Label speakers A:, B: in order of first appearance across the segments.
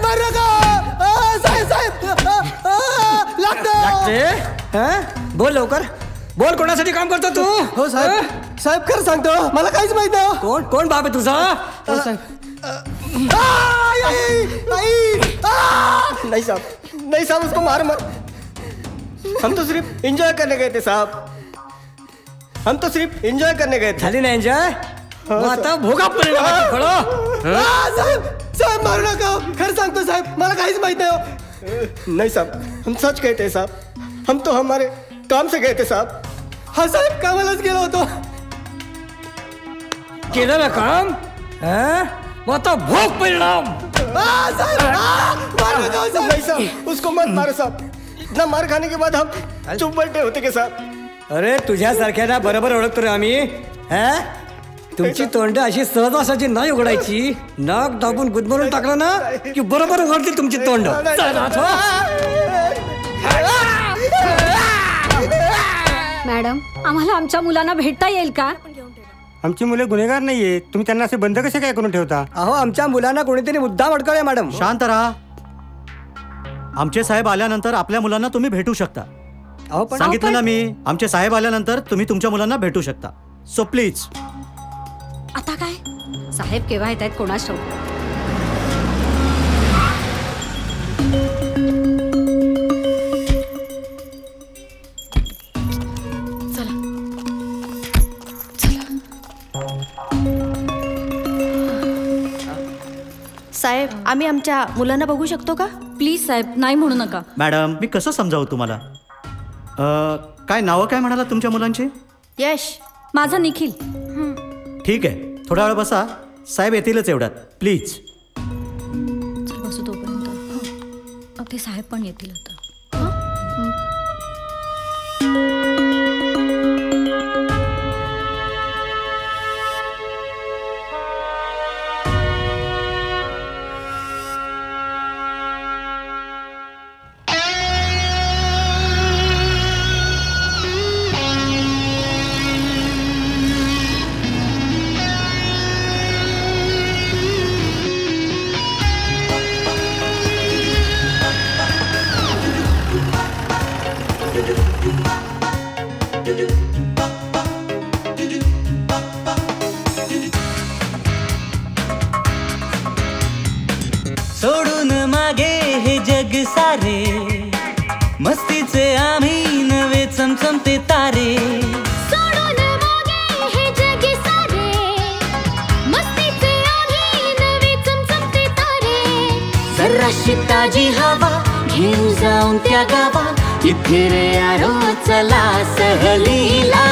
A: मारू नका साहेब साहेब लागते बोल लवकर बोल कोणासाठी काम करतो तू हो साहेब साहेब खरं सांगतो मला काहीच माहित नाही कोण कोण बाप आहे तुझा नहीं साहब नहीं साहब उसको मार मत हम तो सिर्फ एंजॉय करने गए थे साहब हम तो सिर्फ एंजॉय करने गए थे झाली ना एंजॉय आता भोगा साहेब साहेब मारू नका खरं सांगतो साहेब मला काहीच माहित नाही नहीं साहब हम सच कहते हैं साहब हम तो हमारे काम से गए थे साहब हाँ साहेब कामालाच गेलो होतो केलं ना काम आता भोग परिणाम नहीं साहब उसको मत मारो साहब इतना मार खाने के बाद हम चुप बैठे होते के साहब अरे तुझ्यासारख्याला बरोबर ओळखतो रे आम्ही तुमची तोंड अशी सहजासहजी नाही उघडायची नाक दाबून गुदमरून टाकलं ना की बरोबर उघडतील तुमची तोंड
B: मॅडम आम्हाला आमच्या मुलांना भेटता येईल का
A: आमची मुले गुन्हेगार नाहीये तुम्ही त्यांना असे बंद कसे काय करून ठेवता अहो आमच्या मुलांना कोणीतरी मुद्दाम अडकवलंय मॅडम
C: शांत राहा आमचे साहेब आल्यानंतर आपल्या मुलांना तुम्ही भेटू शकता सांगितलं ना मी आमचे साहेब आल्यानंतर तुम्ही तुमच्या मुलांना भेटू शकता सो प्लीज
B: आता काय साहेब केव्हा येत आहेत कोणाच ठाऊक
D: साहेब आम्ही आमच्या मुलांना बघू शकतो का
B: प्लीज साहेब नाही म्हणू नका
C: मॅडम मी कसं समजावू तुम्हाला काय नावं काय म्हणाला तुमच्या मुलांची
B: यश माझा निखिल
C: ठीक आहे थोडा वेळ बसा साहेब येतीलच एवढ्यात प्लीज
B: चल बसू तोपर्यंत ते साहेब पण येतील आता
E: सोडून मागे हे जग सारे मस्तीचे आम्ही नवे चमचमते तारे
F: सोडून मागे हे जग सारे मस्तीचे आम्ही नवे चमचमते तारे
E: जराशी ताजी हवा घेऊन जाऊन त्या गावा इथे रे यारो चला सहलीला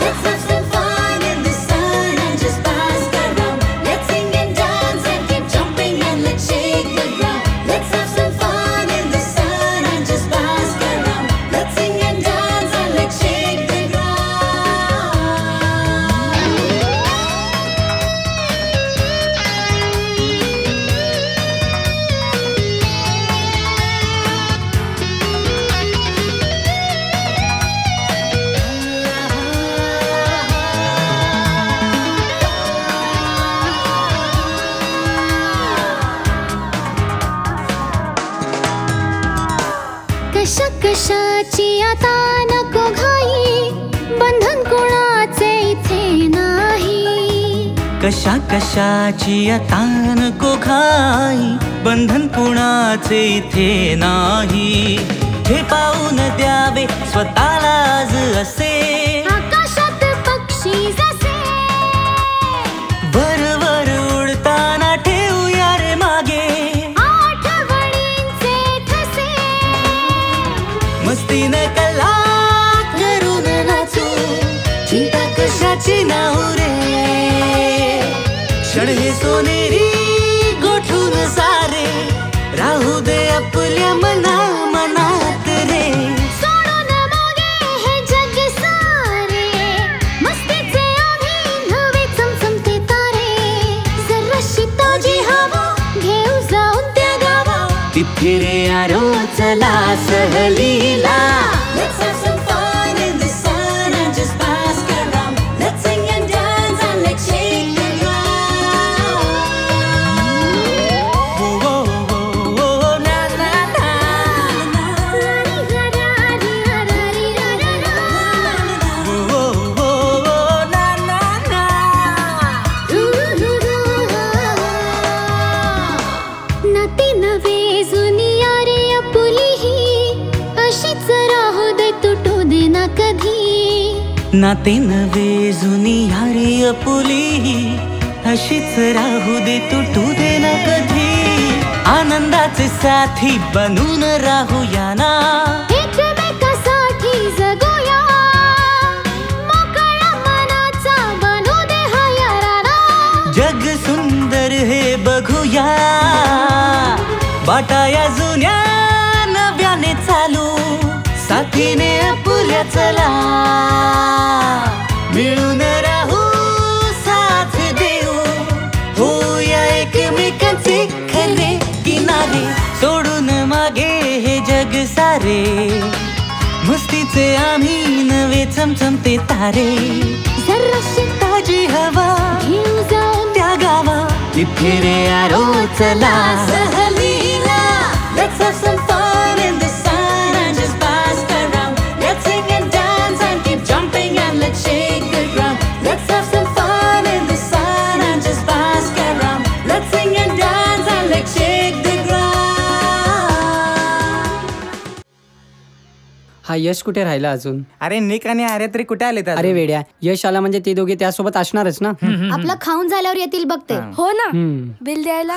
F: Let's have some fun in the sun and just bask around. Let's sing and dance and keep jumping and let's shake the ground. Let's have some fun in the sun and just bask around. Let's sing and dance and let's shake the कशा कशाची आता नको घाई बंधन कोणाचे इथे नाही
E: कशा कशाची आता नको घाई बंधन कुणाचे इथे नाही हे पाहून द्यावे स्वतःला आज असे
F: आकाशात पक्षी जसे
E: वर वर उडताना ठेवूया रे मागे
F: आठवणींचे ठसे
E: मस्तीने कला करून नाचू चिंता कशाची नाऊ रे क्षण हे सोनेरी गोठून सारे राहू दे आपल्या मना मनात रे
F: सोडून मागे हे जग सारे मस्तीचे आम्ही नवे चमचमते तारे जराशी ताजी हवा घेऊ जाऊन त्या गावा
E: तिथे रे यारो चला सहलीला
F: Let's have some fun in the sun and just bask around. Let's sing and dance and let's shake the ground.
E: Oh, oh, oh, नाते नवे जुनी यारी अपुली अशीच राहू दे तुटू दे ना कधी आनंदाचे साथी बनून राहूया ना
F: एकमेकासाठी जगूया मोकळ्या मनाचा बनू दे हा याराना
E: जग सुंदर हे बघूया बाटा या जुन्या नव्याने चालू साथीने आपुल्या चला मिळून राहू साथ देऊ होऊया एकमेकांचे खरे किनारे सोडून मागे हे जग सारे मस्तीचे आम्ही नवे चमचमते तारे जराशी ताजी हवा
F: घेऊन जाऊन
E: त्या गावा तिथे रे आरो चला
F: सहलीला Let's have some fun in the sun and just bask around. Let's sing and dance and keep jumping and let's shake the ground. Let's have some fun in the sun and just bask around. Let's sing and dance and let's shake the ground.
G: हा यश कुठे राहिला अजून?
H: अरे निक आणि आर्या तरी कुठे आले
G: अरे वेड्या, यश आला म्हणजे ते दोघे त्यासोबत असणारच ना.
D: आपला खाऊन झाल्यावर येतील बघते.
B: हो ना, बिल द्यायला.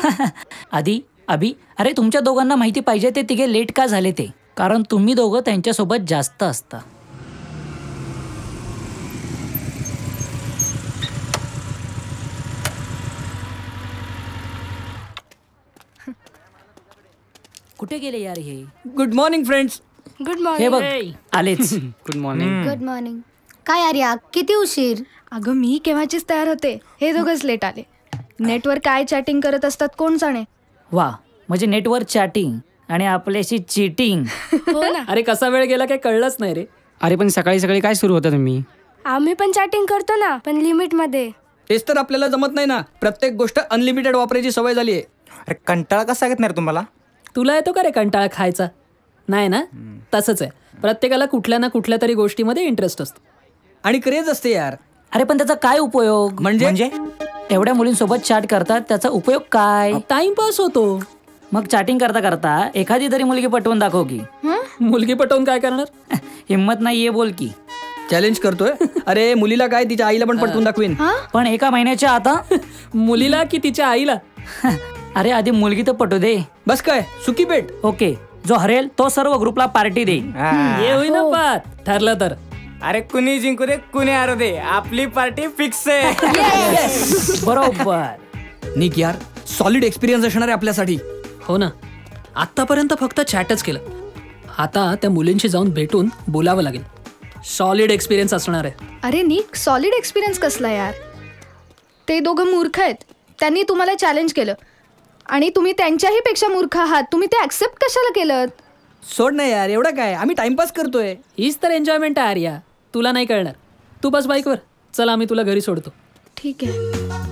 I: आधी अभि, अरे तुमच्या दोघांना माहिती पाहिजे ते तिघे लेट का झाले ते, कारण तुम्ही दोघं त्यांच्यासोबत जास्त असता. कुठे गेले यार हे?
G: Good morning friends.
B: गुड
I: हे
B: मॉर्निंग.
I: बघ आलेच.
G: Good morning.
D: Good morning. काय आर्या किती उशीर?
B: अगं मी केव्हाचीच तयार होते, हे दोघंच लेट आले. नेटवर काय चॅटिंग करत असतात कोण जाणे.
I: वा, म्हणजे नेटवर चॅटिंग आणि आपल्याशी चीटिंग.
B: हो ना.
G: अरे कसा वेळ गेला काही कळलंच नाही रे. अरे पण सकाळी सकाळी काय सुरू होता तुम्ही?
B: आम्ही पण चॅटिंग करतो ना, पण लिमिट मध्ये.
J: तेच तर आपल्याला जमत नाही ना, प्रत्येक गोष्ट अनलिमिटेड वापरायची सवय झाली आहे.
H: अरे कंटाळा कसा घेत नाही रे तुम्हाला?
G: तुला येतो का रे कंटाळा खायचा? नाही ना. तसंच आहे, प्रत्येकाला कुठल्या ना कुठल्या तरी गोष्टीमध्ये इंटरेस्ट असतो
J: आणि क्रेज असते यार.
I: अरे पण त्याचा काय उपयोग?
H: म्हणजे
I: एवढ्या मुलींसोबत चॅट करतात, त्याचा उपयोग काय?
G: टाइमपास होतो.
I: मग चॅटिंग करता करता एखादी तरी मुलगी पटवून दाखव की.
G: मुलगी पटवून काय करणार?
I: हिम्मत नाहीये बोल की.
J: चॅलेंज करतोय. अरे मुलीला काय तिच्या आईला पण पटवून दाखवीन.
I: पण एका महिन्याच्या आता
G: मुलीला की तिच्या आईला?
I: अरे आधी मुलगी तर पटू दे.
J: बस काय सुकी पेट.
I: ओके, जो हरेल तो सर्व ग्रुपला पार्टी दे.
G: ये होईना पात, ठरलं तर.
H: अरे कुणी जिंकू दे कुणी हारू दे, आपली पार्टी फिक्स आहे.
I: बरोबर.
J: निक यार, सॉलिड एक्सपिरियन्स असणार आहे आपल्यासाठी.
G: हो ना, आतापर्यंत फक्त चॅटच केलं, आता त्या मुलींशी जाऊन भेटून बोलावं लागेल. सॉलिड एक्सपिरियन्स असणार आहे.
B: अरे निक, सॉलिड एक्सपिरियन्स कसला यार? ते दोघं मूर्ख आहेत, त्यांनी तुम्हाला चॅलेंज केलं आणि तुम्ही त्यांच्याही पेक्षा मूर्ख आहात. तुम्ही ते ऍक्सेप्ट कशाला केलं?
J: सोड ना यार, एवढं काय, आम्ही टाइमपास करतोय.
G: हीच तर एन्जॉयमेंट आहे आर्या, तुला नाही कळणार. तू बस बाईकवर चल, आम्ही तुला घरी सोडतो.
B: ठीक आहे.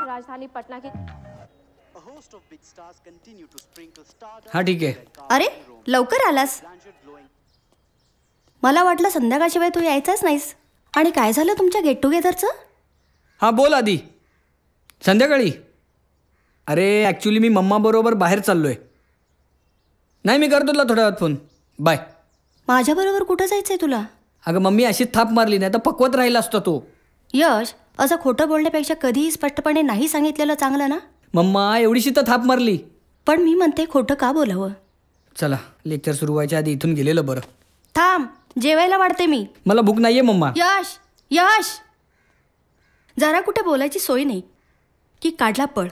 D: राजधानी पटना की.
J: हा ठीक आहे.
D: अरे लवकर आलास. मला वाटलं संध्याकाळशिवाय तू यायचाच नाहीस. आणि काय झालं तुमच्या गेट टुगेदरचं?
J: हा बोल आधी. संध्याकाळी? अरे ॲक्च्युली मी मम्मा बरोबर बाहेर चाललोय. नाही, मी करतो तुला थोड्या वेळात फोन. बाय.
D: माझ्याबरोबर कुठं जायचंय तुला?
J: अगं मम्मी अशीच थाप मारली, नाही तर पकवत राहिला असतो तो.
D: यश, असं खोटं बोलण्यापेक्षा कधीही स्पष्टपणे नाही सांगितलेलं चांगलं ना.
J: मम्मा एवढीशी तर थाप मारली.
D: पण मी म्हणते खोटं का बोलावं?
J: चला, लेक्चर सुरू व्हायच्या आधी इथून गेलेलं बरं.
D: थांब, जेवायला वाढते मी.
J: मला भूक नाहीये मम्मा.
D: यश, यश, जरा कुठे बोलायची सोय नाही की काढला पळ.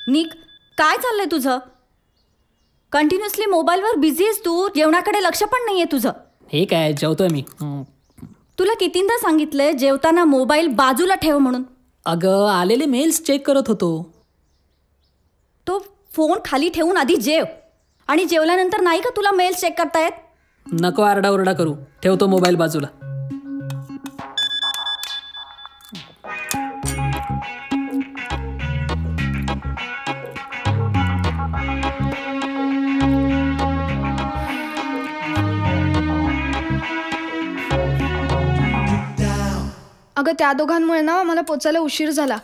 K: निक, काय चाललंय तुझं? कंटिन्युअसली मोबाईलवर बिझी आहेस तू, जेवणाकडे लक्ष पण नाहीये तुझं.
G: हे काय, जेवतोय मी.
K: तुला कितींदा सांगितलंय जेवताना मोबाईल बाजूला ठेव म्हणून.
G: अगं आलेले मेल्स चेक करत होतो.
K: तो फोन खाली ठेवून आधी जेव, आणि जेवल्यानंतर नाही का तुला मेल्स चेक करता येत?
G: नको आरडाओरडा करू, ठेवतो मोबाईल बाजूला.
B: अगं त्या दोघांमुळे ना मला पोचायला उशीर झाला.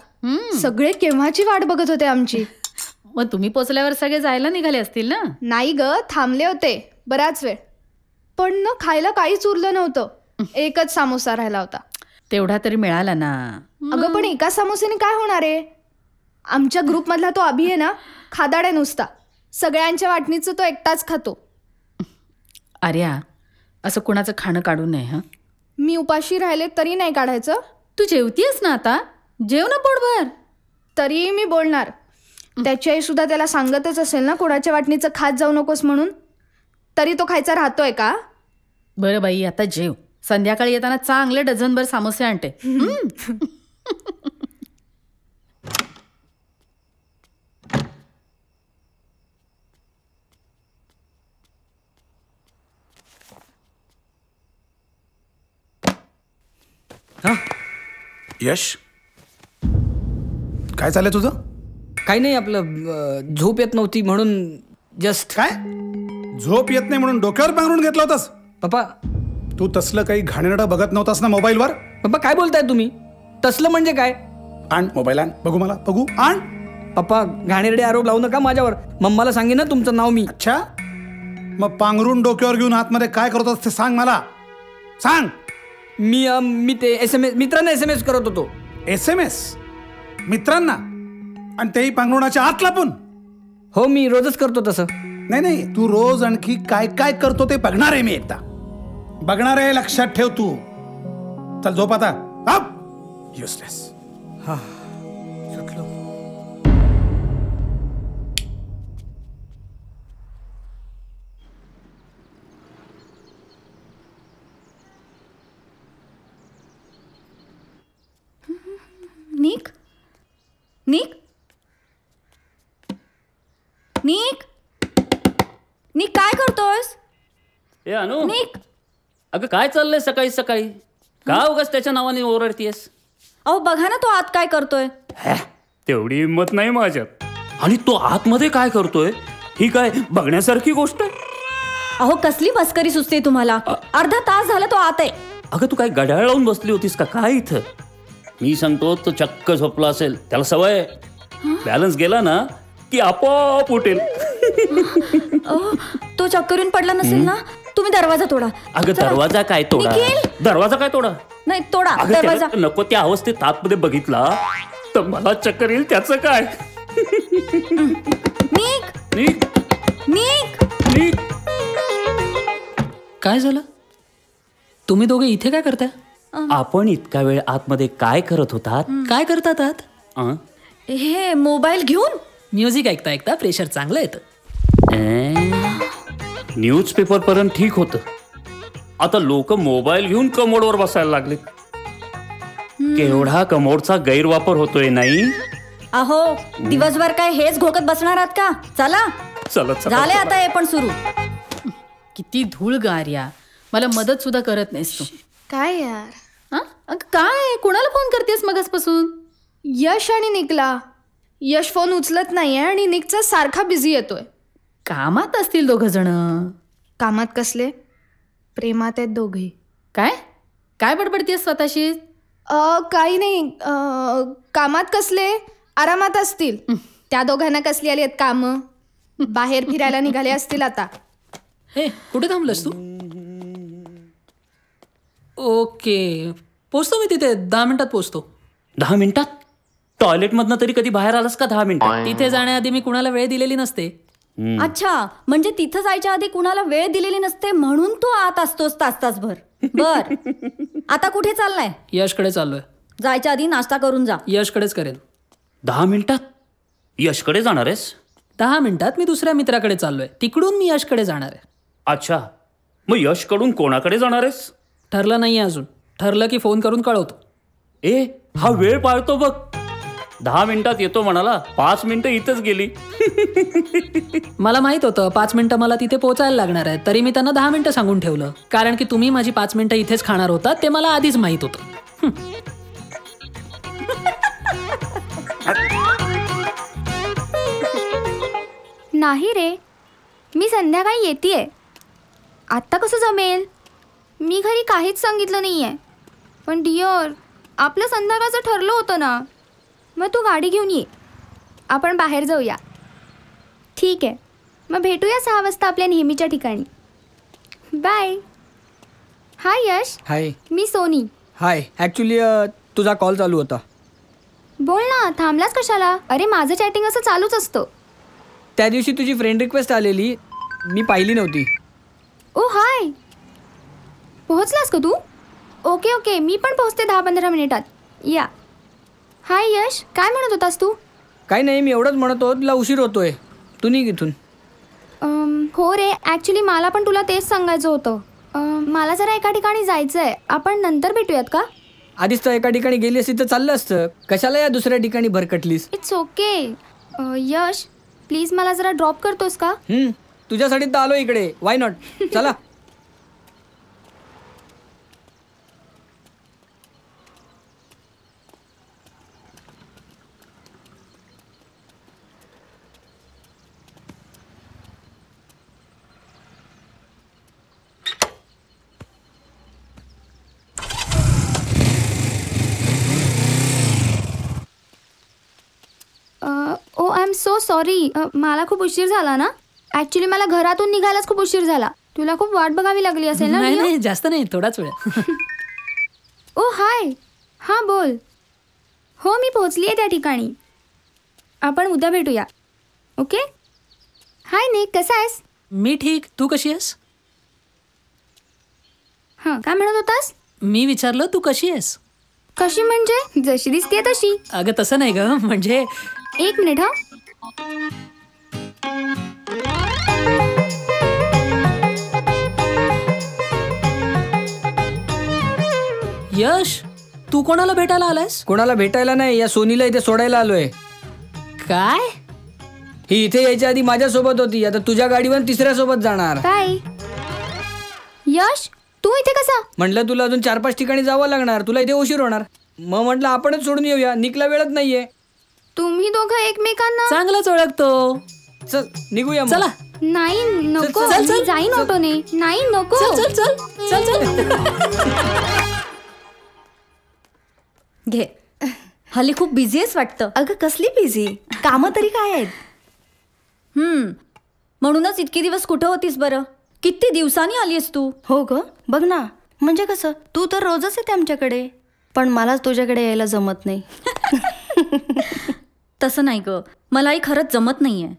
B: सगळे केव्हाची वाट बघत होते आमची.
L: मग तुम्ही पोचल्यावर सगळे जायला निघाले असतील ना?
B: नाही ग, थांबले होते बराच वेळ. पण ना खायला काहीच उरलं नव्हतं. एकच सामोसा राहिला होता.
L: तेवढा तरी मिळाला ना.
B: अगं पण एका समोसेने काय होणार आहे? आमच्या ग्रुपमधला तो अभि आहे ना, खादाड आहे नुसता. सगळ्यांच्या वाटणीचं तो एकटाच खातो.
L: आर्या, असं कुणाचं खाणं काढू नये. हा,
B: मी उपाशी राहिले तरी नाही काढायचं.
L: तू जेवतीयस ना आता, जेव ना पोटभर.
B: तरी मी बोलणार. त्याची आई सुद्धा त्याला सांगतच असेल ना कोणाच्या वाटणीचं खात जाऊ नकोस म्हणून. तरी तो खायचा राहतोय का?
L: बरं बाई, आता जेव. संध्याकाळी येताना चांगले डझनभर समोसे आणते.
M: यश, काय चाललंय तुझं?
J: काही नाही, आपलं झोप येत नव्हती म्हणून जस्ट.
M: काय झोप येत नाही म्हणून डोक्यावर पांघरून घेतला होतास?
J: पप्पा,
M: तू तसलं काही घाणेरडं बघत नव्हतास ना मोबाईलवर?
J: पप्पा काय बोलताय तुम्ही? तसलं म्हणजे काय?
M: आण मोबाईल, आण बघू, मला बघू, आण.
J: पप्पा, घाणेरडे आरोप लावू नका माझ्यावर. मम्माला सांगेन ना तुमचं नाव मी.
M: अच्छा, मग पांघरून डोक्यावर घेऊन आतमध्ये काय करत होतास ते सांग मला, सांग.
J: मी ते SMS मित्रांना SMS करत होतो.
M: SMS मित्रांना? आणि तेही पांघरुणाच्या आत लपून?
J: हो, मी रोजच करतो तसं.
M: नाही नाही, तू रोज आणखी काय काय करतो ते बघणार आहे मी एकदा. बघणार आहे, लक्षात ठेव तू. चल झोप आता. युसलेस. हा, सुटलो.
K: निक, निक, निक, निक, काय करतोयस?
N: ए अनु,
K: निक,
N: अगं काय चाललंय सकाळी सकाळी? का उगाच त्याच्या नावाने ओरडतीयस?
K: अहो बघा ना, तो आत काय करतोय.
N: तेवढी हिंमत नाही माझ्यात. आणि तो आतमध्ये काय करतोय ही काय बघण्यासारखी गोष्ट?
K: अहो कसली मस्करी सुचते तुम्हाला? अर्धा तास झाला तो आत आहे.
N: अगं तू काय गड्याळ लावून बसली होतीस का काय इथं? मी सांगतो तो चक्क झोपला असेल, त्याला सवय. बॅलन्स गेला ना की आपोआप उठेल.
K: तो चक्करून पडला नसेल ना? तुम्ही दरवाजा तोडा.
N: अगं दरवाजा काय तोडा? दरवाजा काय तोडा?
K: नाही तोडा
N: अगं
K: दरवाजा.
N: त्याला नको त्या अवस्थेत आतमध्ये बघितला तर मला चक्कर येईल, त्याचं काय?
K: निक,
N: निक,
K: निक,
N: निक.
G: काय झालं? तुम्ही दोघे इथे काय करताय?
N: आपण इतका वेळ आतमध्ये काय करत होतात?
G: काय करतात आत?
K: हे मोबाईल घेऊन
G: म्युझिक ऐकता ऐकता प्रेशर चांगलं येतं.
N: न्यूजपेपर पर्यंत ठीक होतं. आता लोक मोबाईल घेऊन कमोडवर बसायला लागले. केवढा कमोडचा गैरवापर होतोय नाही?
K: अहो दिवसभर काय हेच घोकत बसणार आहात का? चला
N: चलत
K: झाले आता हे पण सुरू.
L: किती धूळ ग आर्या, मला मदत सुद्धा करत नाहीस तू.
B: काय यार?
L: काय कुणाला फोन करतेस मगासपासून?
B: यश आणि निकला. यश फोन उचलत नाहीये आणि निकचा सारखा बिझी येतोय.
L: कामात असतील दोघ जण.
B: कामात कसले? प्रेमात आहेत दोघे.
L: काय काय बडबडतेस स्वतःशी?
B: काही नाही. कामात कसले? आरामात असतील. त्या दोघांना कसली आली आहेत कामं? बाहेर फिरायला निघाले असतील आता.
G: हे कुठे थांबलंस तू? ओके, पोचतो मी तिथे. 10 मिनिटात पोचतो.
N: 10 मिनिटात? टॉयलेटमधनं तरी कधी बाहेर आलास का 10 मिनिटात?
G: तिथे जाण्याआधी मी कुणाला वेळ दिलेली नसते.
K: अच्छा, म्हणजे तिथं जायच्या आधी कुणाला वेळ दिलेली नसते म्हणून तू आत असतोस तासभर. बर, आता कुठे चाललाय?
G: यशकडे चाललोय.
K: जायच्या आधी नाश्ता करून जा.
G: यशकडेच करेन.
N: 10 मिनिटात यशकडे जाणार आहेस?
G: 10 मिनिटात मी दुसऱ्या मित्राकडे चाललोय. तिकडून मी यशकडे जाणार आहे.
N: अच्छा, मग यशकडून कोणाकडे जाणार आहेस?
G: ठरलं नाहीये अजून. ठरलं की फोन करून कळवतो.
N: ए, हा वेळ पाळतो बघ. 10 मिनिटात येतो म्हणाला, 5 मिनिटं इथंच गेली.
G: मला माहित होतं 5 मिनिटं मला तिथे पोहोचायला लागणार आहे. तरी मी त्यांना 10 मिनिटं सांगून ठेवलं, कारण की तुम्ही माझी 5 मिनिटं इथेच खाणार होता ते मला आधीच माहित होतं.
B: नाही रे, मी संध्याकाळी येतेय. आत्ता कसं जमेल? मी घरी काहीच सांगितलं नाहीये. पण डिअर, आपलं संध्याकाळचं ठरलं होतं ना. मग तू गाडी घेऊन ये, आपण बाहेर जाऊया. ठीक आहे, मग भेटूया 6 वाजता आपल्या नेहमीच्या ठिकाणी. बाय. हाय यश.
J: हाय.
B: मी सोनी.
J: हाय. ॲक्च्युली तुझा कॉल चालू होता.
B: बोल ना, थांबलास कशाला? अरे माझं चॅटिंग असं चालूच असतं.
J: त्या दिवशी तुझी फ्रेंड रिक्वेस्ट आलेली, मी पाहिली नव्हती.
B: ओ हाय, पोहोचलास का तू? ओके ओके, मी पण पोहोचते 10-15 मिनिटात. या. हाय यश, काय म्हणत होतास तू?
J: काही नाही, मी एवढंच म्हणतो तुला उशीर होतोय, तू निघ इथून.
B: हो रे, ॲक्च्युली मला पण तुला तेच सांगायचं होतं. मला जरा एका ठिकाणी जायचं आहे, आपण नंतर भेटूयात का?
J: आधीच तर एका ठिकाणी गेली असती तर चाललं असतं, कशाला या दुसऱ्या ठिकाणी भरकटलीस?
B: It's okay. यश प्लीज मला जरा ड्रॉप करतोस का?
J: तुझ्यासाठी तर आलो इकडे, वाय नॉट. चला.
B: ओ आय एम सो सॉरी. मला खूप उशीर झाला ना. ॲक्च्युली मला घरातून निघायलाच खूप उशीर झाला. तुला खूप वाट बघावी लागली असेल ना?
G: नाही नाही, जास्त नाही, थोडाच वेळ.
B: ओ हाय. हां बोल. हो मी पोहोचली आहे त्या ठिकाणी. आपण उद्या भेटूया. ओके. हाय निक, कसा आहेस?
G: मी ठीक, तू कशी आहेस?
B: हां, काय म्हणत होतास?
G: मी विचारलं तू कशी आहेस?
B: कशी म्हणजे? जशी दिसते तशी.
G: अगं तसं नाही ग, म्हणजे.
B: एक मिनिट. हा
G: यश, तू कोणाला भेटायला आलायस?
J: कोणाला भेटायला नाही, या सोनीला इथे सोडायला आलोय.
G: काय?
J: ही इथे यायच्या आधी माझ्यासोबत होती, आता तुझ्या गाडीवर 3ऱ्या सोबत जाणार.
B: काय यश, तू इथे कसा?
J: म्हटलं तुला अजून 4-5 ठिकाणी जावं लागणार, तुला इथे उशीर होणार. मग म्हटलं आपणच सोडून येऊया, निकला वेळच नाहीये.
B: तुम्ही दोघं एकमेकांना
G: चांगलंच ओळखतो.
J: चल निघूया.
G: चला.
B: नाही नको,
G: चल, चल,
B: मी जाईन ऑटोने. नाही नको.
G: चल चल चल चल.
K: घे. हल्ली खूप बिझी आहेस वाटतं.
D: अगं कसली बिझी, कामं तरी काय आहेत?
K: म्हणूनच इतके दिवस कुठं होतीस बरं? किती दिवसांनी आलीस तू?
D: हो ग, बघ ना. म्हणजे कसं, तू तर रोजच येते आमच्याकडे, पण मलाच तुझ्याकडे यायला जमत नाही.
K: तसं नाही ग, मलाही खरंच जमत नाहीये.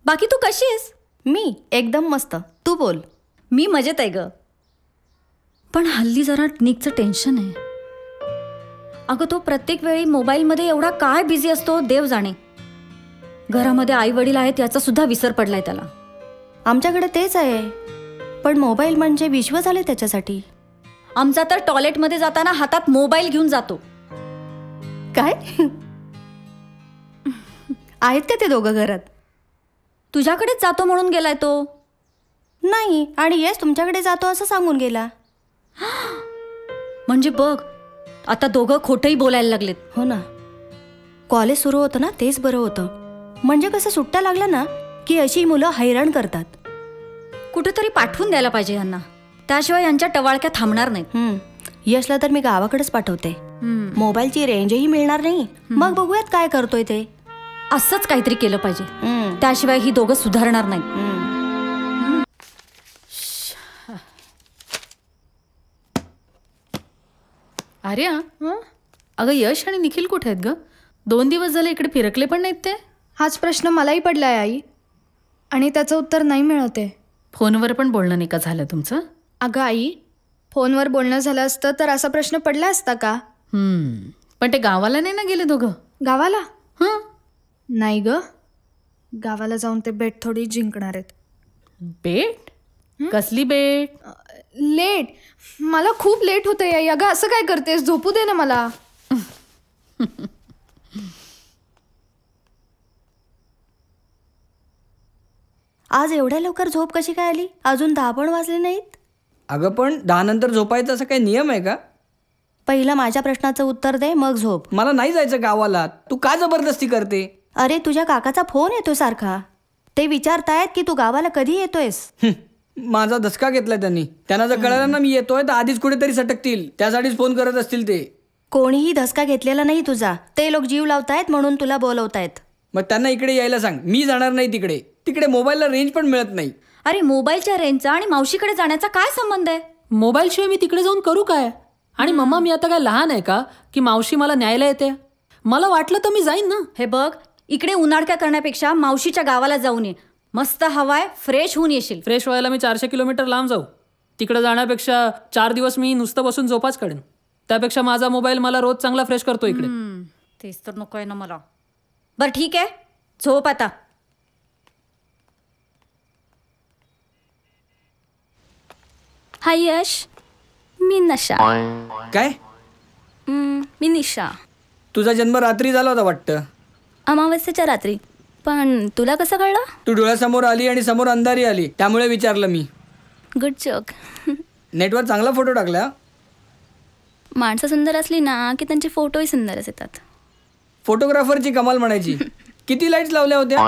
K: बाकी तू कशी आहेस?
D: मी एकदम मस्त. तू बोल.
K: मी मजेत आहे ग, पण हल्ली जरा निकचं टेन्शन आहे. अगं तो प्रत्येक वेळी मोबाईलमध्ये एवढा काय बिझी असतो देव जाणे. घरामध्ये आई वडील आहेत याचा सुद्धा विसर पडलाय त्याला.
D: आमच्याकडे तेच आहे, पण मोबाईल म्हणजे विश्व झाले त्याच्यासाठी.
K: आमचा तर टॉयलेटमध्ये जाताना हातात मोबाईल घेऊन जातो.
D: काय आहेत का ते दोघं घरात?
K: तुझ्याकडेच जातो म्हणून गेलाय तो.
D: नाही, आणि येस तुमच्याकडे जातो असं सांगून गेला.
K: म्हणजे बघ, आता दोघं खोटंही बोलायला लागलेत.
D: हो ना, कॉलेज सुरू होतं ना तेच बरं होतं. म्हणजे कसं सुट्ट्या लागल्या ना की अशी मुलं हैराण करतात.
K: कुठेतरी पाठवून द्यायला पाहिजे यांना, त्याशिवाय यांच्या टवाळक्या थांबणार नाहीत.
D: यशला तर मी गावाकडेच पाठवते. मोबाईलची रेंजही मिळणार नाही. मग बघूयात काय करतोय ते.
K: असंच काहीतरी केलं पाहिजे, त्याशिवाय ही दोघं सुधारणार नाहीत.
L: अरे अगं यश आणि निखिल कुठे आहेत ग? 2 दिवस झाले इकडे फिरकले पण नाहीत ते.
B: हाच प्रश्न मलाही पडलाय आई, आणि त्याचं उत्तर नाही मिळते.
L: फोनवर पण बोलणं नाही का झालं तुमचं?
B: अगं आई, फोनवर बोलणं झालं असतं तर असा प्रश्न पडला असता का?
L: पण ते गावाला नाही ना गेले दोघं?
B: गावाला? नाही ग, गावाला जाऊन ते बेट थोडी जिंकणार आहेत.
L: बेट? कसली बेट?
B: लेट. मला खूप लेट होतंय आई. अगं असं काय करतेस, झोपू दे ना मला.
D: आज एवढ्या लवकर झोप कशी काय आली? अजून 10 पण वाजले नाहीत.
J: अगं पण 10 नंतर झोपायचं असं काही नियम आहे का?
D: पहिलं माझ्या प्रश्नाचं उत्तर दे, मग झोप.
J: मला नाही जायचं गावाला, तू का जबरदस्ती करते?
D: अरे तुझ्या काकाचा फोन येतो सारखा, ते विचारतायत की तू गावाला कधी येतोयस.
J: माझा धसका घेतलाय त्यांनी. त्यांना जर कळलं ना मी येतोय तर आधीच कुठेतरी सटकतील, त्यासाठीच फोन करत असतील ते.
D: कोणीही धसका घेतलेला नाही तुझा. ते लोक जीव लावतायत म्हणून तुला बोलवतायत.
J: मग त्यांना इकडे यायला सांग. मी जाणार नाही तिकडे. तिकडे मोबाईलला रेंज पण मिळत नाही.
K: अरे मोबाईलच्या रेंजचा आणि मावशीकडे जाण्याचा काय संबंध आहे?
G: मोबाईलशिवाय मी तिकडे जाऊन करू काय? आणि मम्मा मी आता काय लहान आहे का की मावशी मला न्यायला येते? मला वाटलं तर मी जाईन ना.
K: हे बघ, इकडे उन्हाळक्या करण्यापेक्षा मावशीच्या गावाला जाऊन ये. मस्त हवाय, फ्रेश होऊन येशील.
G: फ्रेश व्हायला मी 400 किलोमीटर लांब जाऊ? तिकडे जाण्यापेक्षा 4 दिवस मी नुसतं बसून झोपाच काढेन. त्यापेक्षा माझा मोबाईल मला रोज चांगला फ्रेश करतो इकडे.
K: तेच तर नको आहे ना मला. बरं ठीक आहे, झोप आता.
B: हाय यश, मी नशा.
J: काय?
B: मी निशा.
J: तुझा जन्म रात्री झाला होता वाटतं.
B: अमावस्येच्या रात्री. पण तुला कसं कळलं?
J: तू डोळ्यासमोर आली आणि समोर अंधारी आली, त्यामुळे विचारलं मी.
B: Good joke.
J: नेटवर चांगला फोटो टाकला.
B: माणसं सुंदर असली ना की त्यांचे फोटोही सुंदरच येतात.
J: फोटोग्राफरची कमाल म्हणायची. किती लाईट्स लावल्या होत्या?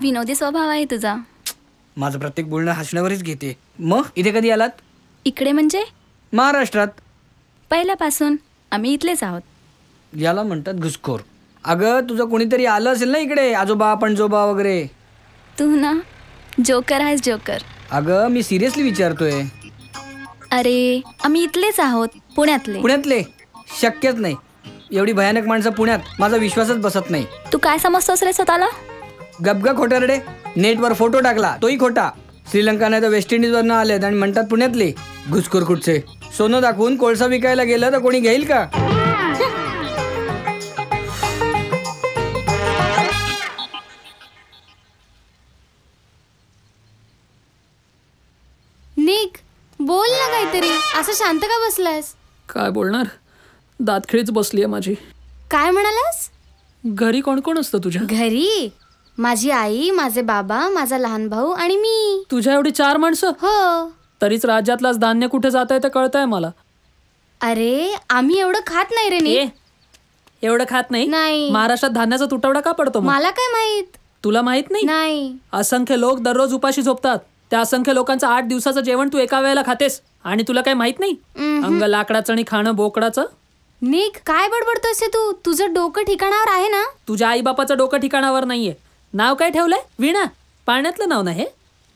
B: विनोदी स्वभाव आहे तुझा.
J: माझं प्रत्येक बोलणं हसण्यावरच घेते. मग इथे कधी आलात?
B: इकडे म्हणजे?
J: महाराष्ट्रात.
B: पहिल्यापासून आम्ही इथलेच आहोत.
J: याला म्हणतात घुसखोर. अगं तुझं कोणीतरी आलं असेल ना इकडे, आजोबा पणजोबा वगैरे.
B: तू ना जोकर आहेस, जोकर.
J: अगं मी सिरियसली विचारतोय.
B: अरे आम्ही इथलेच आहोत, पुण्यातले.
J: पुण्यातले? शक्यच नाही. एवढी भयानक माणसं पुण्यात, माझा विश्वासच बसत नाही.
B: तू काय समजतोस रे स्वतःला?
J: गबगा खोटारडे. नेटवर फोटो टाकला तोही खोटा. श्रीलंका नाही तर वेस्ट इंडिजवरनं आलेत आणि म्हणतात पुण्यातले. घुसखोर कुठचे. सोनं दाखवून कोळसा विकायला गेलं तर कोणी घेईल का?
B: निक, बोल ना काहीतरी. असं शांत का बसलायस?
G: काय बोलणार, दातखिळीच बसली आहे माझी.
B: काय म्हणालास?
G: घरी कोण कोण असतं तुझ्या?
B: घरी माझी आई, माझे बाबा, माझा लहान भाऊ आणि मी.
G: तुझ्या एवढी 4 माणसं?
B: हो.
G: तरीच राज्यातलाच धान्य कुठे जात आहे ते कळतंय मला.
B: अरे आम्ही एवढं खात नाही रे. नी
G: एवढं खात नाही?
B: नाही.
G: महाराष्ट्रात धान्याचा तुटवडा का पडतो?
B: मला काय माहित.
G: तुला माहित नाही?
B: नाही.
G: असंख्य लोक दररोज उपाशी झोपतात. त्या असंख्य लोकांचं 8 दिवसाचं जेवण तू एका वेळेला खातेस आणि तुला काय माहित नाही? अंग लाकडाचं आणि खाणं बोकडाचं.
B: निक, काय बडबडतोयस तू? तुझं डोकं ठिकाणावर आहे ना?
G: तुझ्या आईबापाचं डोकं ठिकाणावर नाहीये. नाव काय ठेवलंय? वीणा. पाण्यातलं नाव ना हे?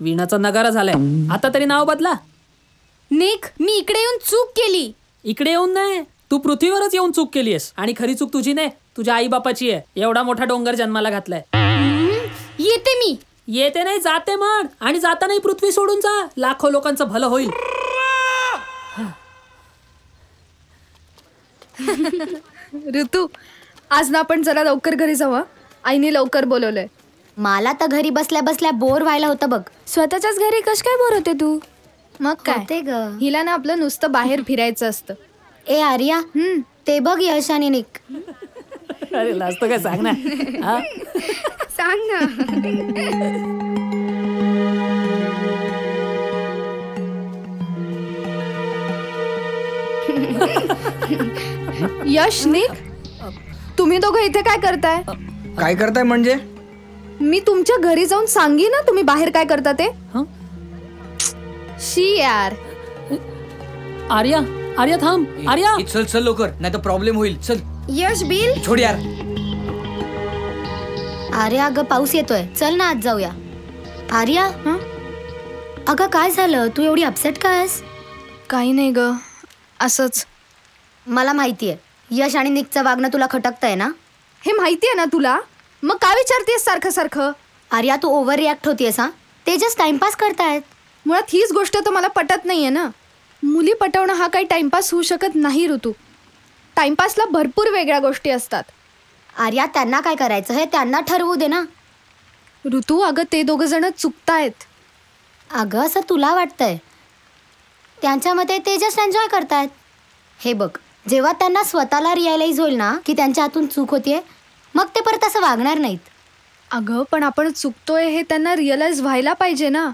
G: वीणाचा नगारा झालाय. आता तरी नाव बदला.
B: निक, मी इकडे येऊन चूक केली.
G: इकडे येऊन नाही, तू पृथ्वीवरच येऊन चूक केलीयस. आणि खरी चूक तुझी नाही, तुझ्या आईबापाची आहे. एवढा मोठा डोंगर जन्माला घातलाय.
B: येते मी.
G: येते नाही, जाते मग. आणि जातानाही पृथ्वी सोडून जा. लाखो लोकांचं भलं होईल.
B: ऋतू, आज ना आपण जरा लवकर घरी जाऊ. आईने लवकर बोलवलंय. मला तर घरी बसल्या बसल्या बोर व्हायला होतं बघ. स्वतःच्याच घरी कश काय बोर होते तू? मग काय ग, हिला ना आपलं नुसतं बाहेर फिरायचं असतं. ए आर्या, ते बघ यश आणि निक.
G: अरे लाजतो काय, सांग ना.
B: सांग ना. यश, निक, तुम्ही दोघं इथे काय करताय?
J: काय करताय म्हणजे?
B: मी तुमच्या घरी जाऊन सांगी ना तुम्ही बाहेर काय करता ते. शी यार.
G: आर्या, आर्या थांब. आर्या
J: चल चल लवकर, नाही तर प्रॉब्लेम होईल. चल.
B: यश, बिल
J: छोड यार.
B: आर्या, अगं पाऊस येतोय, चल ना आज जाऊया. आर्या, अगं काय झालं, तू एवढी अपसेट काय आहेस? काही नाही ग, असंच. मला माहितीये यश आणि निकचं वागणं तुला खटकतंय ना. हे माहितीये ना तुला, मग काय विचारतेस सारखं सारखं? आर्या, तू ओव्हर रिॲक्ट होतीयस. हा, ते जस्ट टाइमपास करतायत. मुळात हीच गोष्ट तर मला पटत नाहीये ना. मुली पटवणं हा काही टाइमपास होऊ शकत नाही ऋतू. टाइमपासला भरपूर वेगळ्या गोष्टी असतात. आर्या, त्यांना काय करायचं हे त्यांना ठरवू दे ना. ऋतू, अगं ते दोघं जण चुकतायत. अगं असं तुला वाटतंय, त्यांच्या मते ते जस्ट एन्जॉय करतायत. हे बघ, जेव्हा त्यांना स्वतःला रिअलाइज होईल ना की त्यांच्या हातून चूक होतीये, मग ते परत असं वागणार नाहीत. अगं पण आपण चुकतोय हे त्यांना रिअलाइज व्हायला पाहिजे ना.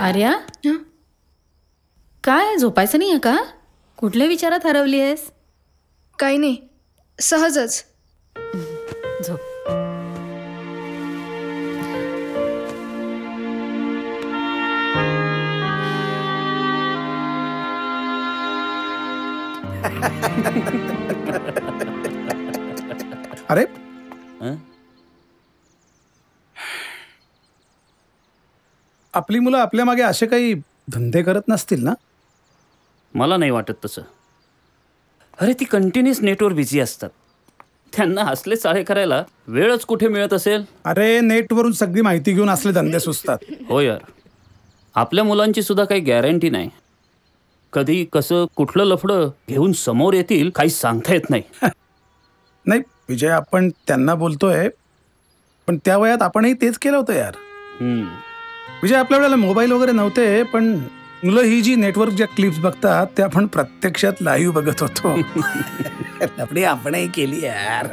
L: आर्या काय झोपायचं नाही आहे का? कुठल्या विचारात हरवली आहेस?
O: काही नाही, सहजच.
L: झोप.
M: अरे आपली मुलं आपल्या मागे असे काही धंदे करत नसतील ना?
N: मला नाही वाटत तसं. अरे ती कंटिन्युअस नेटवर बिझी असतात. त्यांना असले चाळे करायला वेळच कुठे मिळत असेल?
M: अरे नेटवरून सगळी माहिती घेऊन असले धंदे सुचतात.
N: हो यार, आपल्या मुलांची सुद्धा काही गॅरंटी नाही. कधी कसं कुठलं लफडं घेऊन समोर येतील काही सांगता येत नाही.
M: नाही विजय, आपण त्यांना बोलतोय पण त्या वयात आपणही तेच केलं होतं यार. विजय, आपल्या वेळेला मोबाईल वगैरे नव्हते, पण मुलं ही जी नेटवर्क ज्या क्लिप्स बघतात त्या आपण प्रत्यक्षात लाईव्ह बघत होतो. लफडी आपणही केली यार.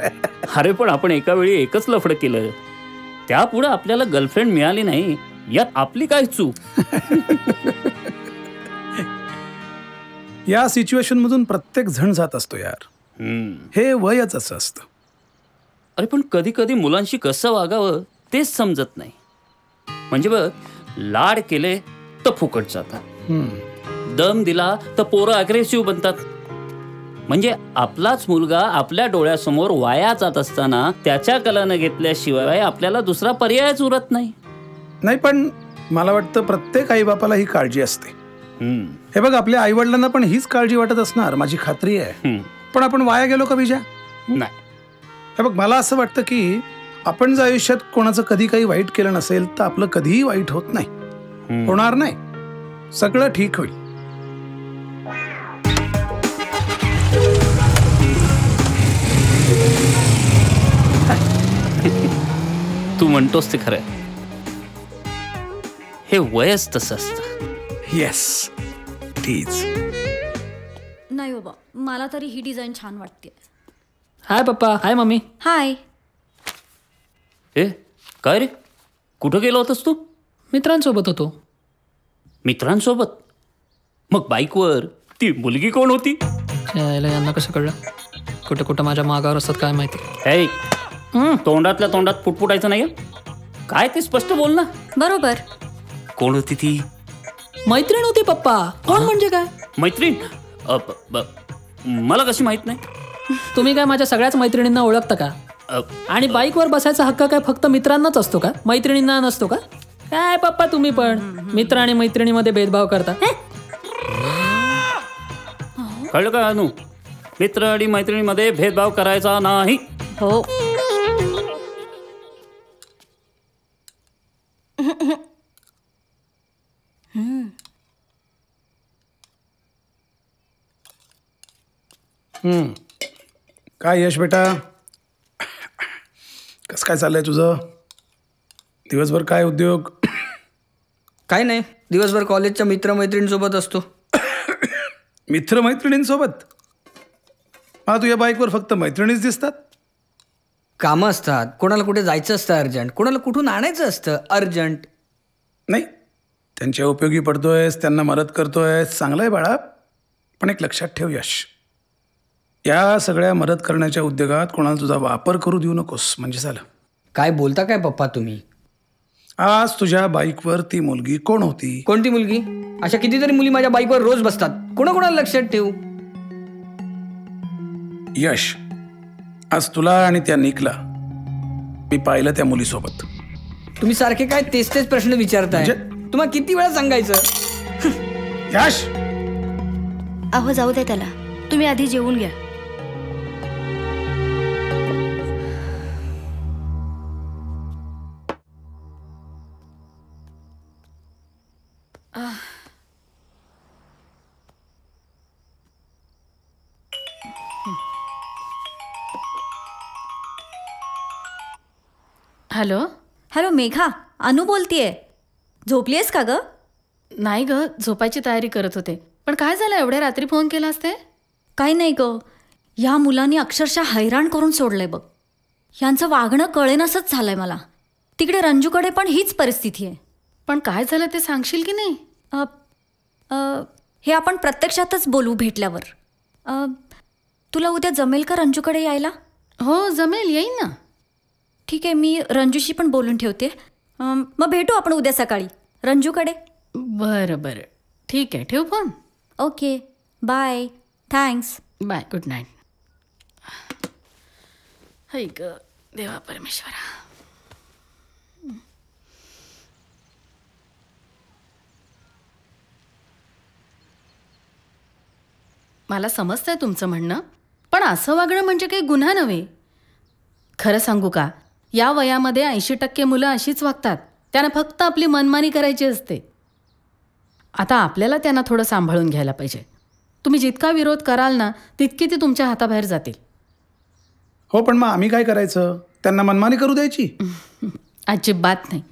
N: अरे पण आपण एका वेळी एकच लफडं केलं, त्यापुढे आपल्याला गर्लफ्रेंड मिळाली नाही, यात आपली काय चूक?
M: या सिच्युएशन मधून प्रत्येक जण जात असतो यार. हे वयच असं असतं.
N: अरे पण कधी कधी मुलांशी कसं वागावं तेच समजत नाही. म्हणजे बघ, लाड केले तर फुकट जातात, दम दिला तर पोरं अग्रेसिव्ह बनतात. म्हणजे आपलाच मुलगा आपल्या डोळ्यासमोर वाया जात असताना त्याच्या कलानं घेतल्याशिवाय आपल्याला दुसरा पर्यायच उरत नाही.
M: नाही पण मला वाटतं प्रत्येक आईबापाला ही काळजी असते. हे बघ, आपल्या आईवडिलांना पण हीच काळजी वाटत असणार, माझी खात्री आहे. पण आपण वाया गेलो का विजय?
N: नाही.
M: हे बघ, मला असं वाटतं की आपण जर आयुष्यात कोणाचं कधी काही वाईट केलं नसेल तर आपलं कधीही वाईट होत नाही, होणार नाही, सगळं ठीक होईल.
N: तू म्हणतोस ते खरं, हे वयच तसं असतं.
M: Yes, please.
K: नाही बाबा, मला तरी ही डिझाईन छान वाटते.
G: हाय पप्पा. हाय मम्मी.
K: हाय.
N: ए काय रे, कुठं गेलो होतास तू?
G: मित्रांसोबत होतो.
N: मित्रांसोबत? मग बाईकवर ती मुलगी कोण होती?
G: यांना कसं कळलं? कुठं कुठं माझ्या मागावर असतात काय माहिती.
N: तोंडातल्या तोंडात फुटफुटायचं नाही. काय ते स्पष्ट बोल ना.
K: बरोबर.
N: कोण होती ती?
G: मैत्रीण होती पप्पा. कोण म्हणजे काय?
N: मैत्रीण? मला कशी माहित नाही?
G: तुम्ही काय माझ्या सगळ्याच मैत्रिणींना ओळखता का? आणि बाईकवर बसायचा हक्क काय फक्त मित्रांनाच असतो का, मैत्रिणींना नसतो का? काय पप्पा तुम्ही पण मित्र आणि मैत्रिणीमध्ये भेदभाव करता.
N: कळलं का अनु? मित्र आणि मैत्रिणीमध्ये भेदभाव करायचा नाही.
K: हो.
M: काय यश बेटा, कसं काय चाललंय तुझं? दिवसभर काय उद्योग?
J: काय नाही, दिवसभर कॉलेजच्या मित्रमैत्रिणींसोबत असतो.
M: मित्रमैत्रिणींसोबत? मला तुझ्या बाईकवर फक्त मैत्रिणीच दिसतात.
J: कामं असतात, कोणाला कुठे जायचं असतं अर्जंट, कोणाला कुठून आणायचं असतं अर्जंट.
M: नाही, त्यांच्या उपयोगी पडतोयस, त्यांना मदत करतोयस, चांगलं आहे बाळा. पण एक लक्षात ठेव यश, या सगळ्या मदत करण्याच्या उद्योगात कोणाला तुझा वापर करू देऊ नकोस, म्हणजे झालं.
J: काय बोलता काय पप्पा तुम्ही?
M: आज तुझ्या बाईकवर ती मुलगी कोण होती?
J: कोणती मुलगी? अशा कितीतरी मुली माझ्या बाईकवर रोज बसतात, कोणाकोणाला लक्षात ठेवू?
M: यश, आज तुला आणि त्या निकला मी पाहिलं त्या मुलीसोबत.
J: तुम्ही सारखे काय तेच तेच प्रश्न विचारताय? तुम्हाला किती वेळा सांगायचं?
M: यश,
D: अहो जाऊ दे त्याला, तुम्ही आधी जेवून घ्या.
L: हॅलो.
K: हॅलो मेघा, अनु बोलतीये. झोपलीयस का ग?
L: नाही ग, झोपायची तयारी करत होते. पण काय झालं, एवढ्या रात्री फोन केलास ते?
K: काही नाही ग, ह्या मुलांनी अक्षरशः हैराण करून सोडलंय बघ. यांचं वागणं कळेनासच झालंय मला. तिकडे रंजूकडे पण हीच परिस्थिती आहे.
L: पण काय झालं ते सांगशील की नाही?
K: हे आपण प्रत्यक्षातच बोलू भेटल्यावर. तुला उद्या जमेल का रंजूकडे यायला?
L: हो जमेल, येईन ना.
K: ठीक आहे, मी रंजूशी पण बोलून ठेवते. मग भेटू आपण उद्या सकाळी रंजूकडे.
L: बरं बरं ठीक आहे, ठेव phone.
K: Okay bye. Thanks.
L: Bye. Good night. हाय ग देवा परमेश्वरा. मला समजतंय तुमचं म्हणणं, पण असं वागणं म्हणजे काही गुन्हा नव्हे. खरं सांगू का, या वयामध्ये 80% मुलं अशीच वागतात. त्यांना फक्त आपली मनमानी करायची असते. आता आपल्याला त्यांना थोडं सांभाळून घ्यायला पाहिजे. तुम्ही जितका विरोध कराल ना, तितकी ती तुमच्या हाताबाहेर जातील.
M: हो, पण मग आम्ही काय करायचं? त्यांना मनमानी करू द्यायची?
L: अजिबात नाही.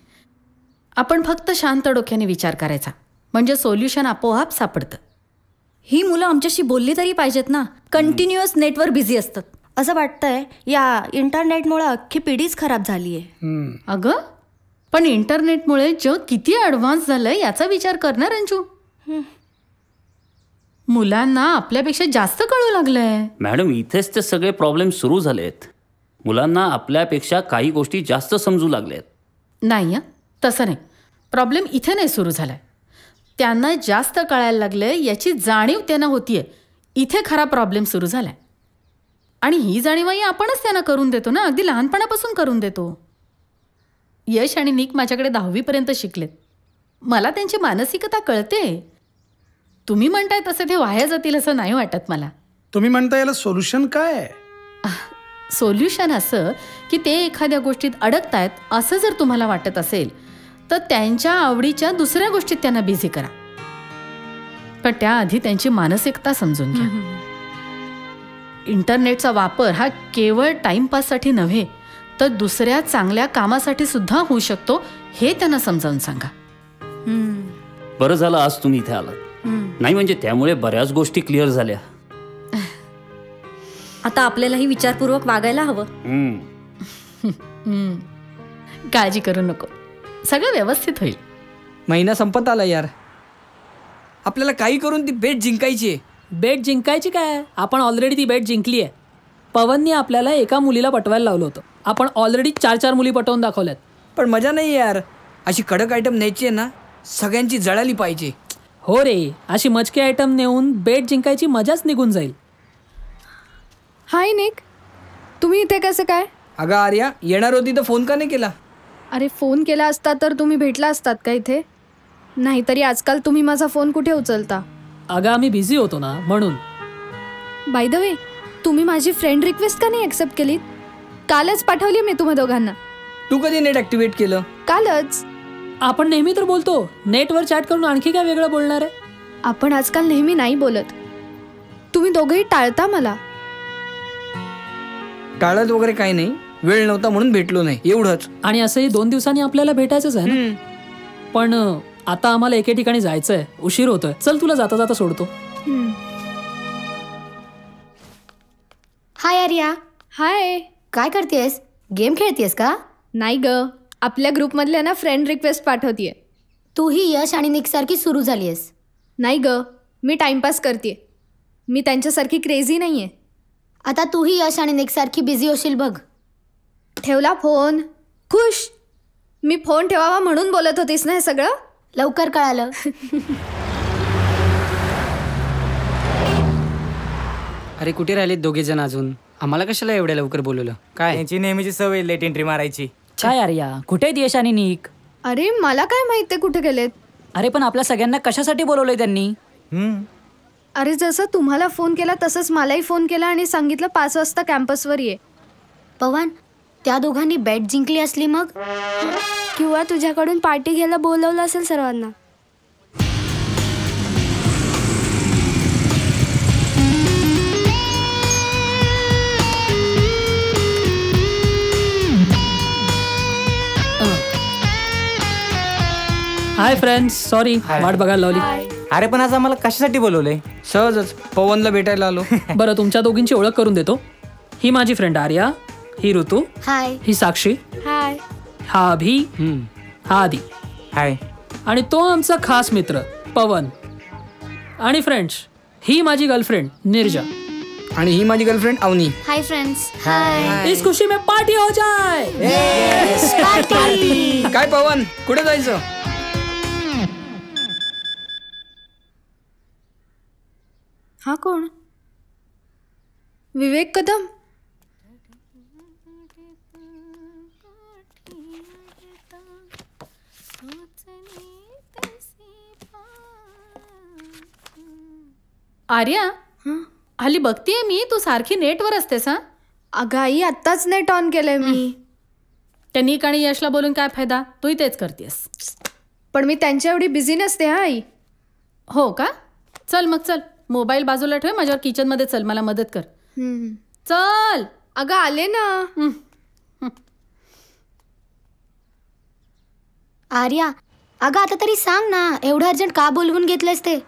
L: आपण फक्त शांत डोक्याने विचार करायचा, म्हणजे सोल्युशन आपोआप सापडतं.
K: ही मुलं आमच्याशी बोलली तरी पाहिजेत ना. कंटिन्युअस नेटवर बिझी असतात. असं वाटतंय या इंटरनेटमुळे अख्खी पिढीच खराब झाली आहे.
L: अगं पण इंटरनेटमुळे जग किती ॲडव्हान्स झालंय याचा विचार कर ना रंजू. मुलांना आपल्यापेक्षा जास्त कळू लागलंय.
N: मॅडम, इथेच ते सगळे प्रॉब्लेम सुरू झालेत. मुलांना आपल्यापेक्षा काही गोष्टी जास्त समजू लागल्यात.
L: नाही तसं नाही. प्रॉब्लेम इथे नाही सुरू झालाय. त्यांना जास्त कळायला लागलंय याची जाणीव त्यांना होतीये. इथे खरा प्रॉब्लेम सुरू झालाय. आणि ही जाणीवही आपणच त्यांना करून देतो ना, अगदी लहानपणापासून करून देतो. यश आणि निक माझ्याकडे 10वीपर्यंत शिकलेत. मला त्यांची मानसिकता कळते. तुम्ही म्हणताय तसे ते वाया जातील असं नाही वाटत मला.
M: तुम्ही म्हणता याला सोल्युशन काय आहे?
L: सोल्युशन असं की ते एखाद्या गोष्टीत अडकतायत असं जर तुम्हाला वाटत असेल तर त्यांच्या आवडीच्या दुसऱ्या गोष्टीत त्यांना बिझी करा. पण त्याआधी त्यांची मानसिकता समजून घ्या. इंटरनेटचा वापर हा केवळ टाइमपाससाठी नव्हे तर दुसऱ्या चांगल्या कामासाठी सुद्धा होऊ शकतो, हे त्यांना समजावून सांगा.
N: बरं झालं आज तुम्ही इथे आलात. नाही म्हणजे त्यामुळे बऱ्याच गोष्टी क्लिअर झाल्या.
K: आता आपल्यालाही विचारपूर्वक वागायला हवं.
L: काळजी करू नको, सगळं व्यवस्थित होईल.
J: महिना संपत आला यार. आपल्याला काही करून ती बेट जिंकायची.
G: बेट जिंकायची काय, आपण ऑलरेडी ती बेट जिंकली आहे. पवनने आपल्याला एका मुलीला पटवायला लावलं होतं. आपण ऑलरेडी 4 मुली पटवून दाखवल्यात.
J: पण मजा नाही यार. अशी कडक आयटम न्यायची आहे ना, सगळ्यांची जळाली पाहिजे.
G: हो रे, अशी मचके आयटम नेऊन बेट जिंकायची मजाच निघून जाईल.
O: हाय निक, तुम्ही इथे कसं काय?
J: अगं आर्या, येणार होती तर फोन का नाही केला?
O: अरे फोन केला असता तर तुम्ही भेटला असतात का इथे? नाहीतरी आजकाल तुम्ही माझा फोन कुठे उचलता?
G: अगं आम्ही बिझी होतो ना म्हणून.
O: बाय द वे, तुम्ही माझी फ्रेंड रिक्वेस्ट का नाही ॲक्सेप्ट केली? कालच पाठवली मी तुम्हा दोघांना.
J: तू कधी नेट ॲक्टिवेट केलं?
O: कालच.
G: आपण नेहमी तर बोलतो, नेटवर चॅट करून आणखी काय वेगळं बोलणार आहे?
O: आपण आजकाल नेहमी नाही बोलत. तुम्ही दोघंही टाळता मला.
J: टाळत वगैरे काही नाही, वेळ नव्हता म्हणून भेटलो नाही, एवढंच.
G: आणि असंही 2 दिवसांनी आपल्याला भेटायचंच आहे ना. पण आता आम्हाला एके ठिकाणी जायचंय, उशीर होतोय. चल तुला जाता जाता सोडतो.
B: हाय आर्या.
O: हाय.
B: काय करतेस? गेम खेळतेस का?
O: नाही ग, आपल्या ग्रुपमधल्या ना फ्रेंड रिक्वेस्ट पाठवतीये.
B: तूही यश आणि निक सारखी सुरू झालीयस.
O: नाही ग, मी टाइमपास करते. मी त्यांच्यासारखी क्रेझी नाहीये.
B: आता तूही यश आणि निक सारखी बिझी होशील बघ.
O: ठेवला फोन? खुश. मी फोन ठेवावा म्हणून बोलत होतीस ना हे सगळं?
B: लवकर कळालं.
H: अरे कुठे राहिलेत दोघे जण अजून? आम्हाला कशाला एवढ्या लवकर बोलवलं? काय त्यांची नेहमीची सवय लेट एंट्री मारायची.
I: काय आर्या, कुठे आहेत यश आणि निक?
O: अरे मला काय माहित ते कुठे गेलेत.
I: अरे पण आपल्या सगळ्यांना कशासाठी बोलवलंय त्यांनी?
O: अरे जसं तुम्हाला फोन केला तसंच मलाही फोन केला आणि सांगितलं 5 वाजता कॅम्पसवर ये.
B: पवन, त्या दोघांनी बॅट जिंकली असली मग?
O: किंवा तुझ्याकडून पार्टी घ्यायला बोलवलं असेल सर्वांना.
G: हाय फ्रेंड्स, सॉरी वाट बघायला लावली.
H: अरे पण आज आम्हाला कशासाठी बोलवलंय?
J: सहजच पवनला भेटायला आलो.
G: बरं, तुमच्या दोघींची ओळख करून देतो. ही माझी फ्रेंड आर्या, ही ऋतू,
B: हाय.
G: ही साक्षी,
O: हाय.
G: हा अभि, हा आदी.
H: हाय.
G: आणि तो आमचा खास मित्र पवन. आणि फ्रेंड्स, ही माझी गर्लफ्रेंड निर्जा.
J: आणि ही माझी girlfriend Avani.
B: Hi friends. Hi.
G: इस खुशी में पार्टी हो जाए.
J: काय पवन, कुठे जायचं?
O: हा कोण? विवेक कदम.
L: आर्या, हल्ली बघतीये मी तू सारखी नेटवर असतेस. हा
O: अगं आई, आत्ताच नेट ऑन केलंय मी.
L: त्या निक आणि यशला बोलून काय फायदा, तूही तेच करतेस.
O: पण मी त्यांच्या एवढी बिझी नसते हा आई.
L: हो का? चल मग, चल मोबाईल बाजूला ठेव, माझ्यावर किचनमध्ये चल, मला मदत कर. चल.
O: अगं आले ना.
P: आर्या, अगं आता तरी सांग ना, एवढं अर्जंट का बोलवून घेतलंयस ते?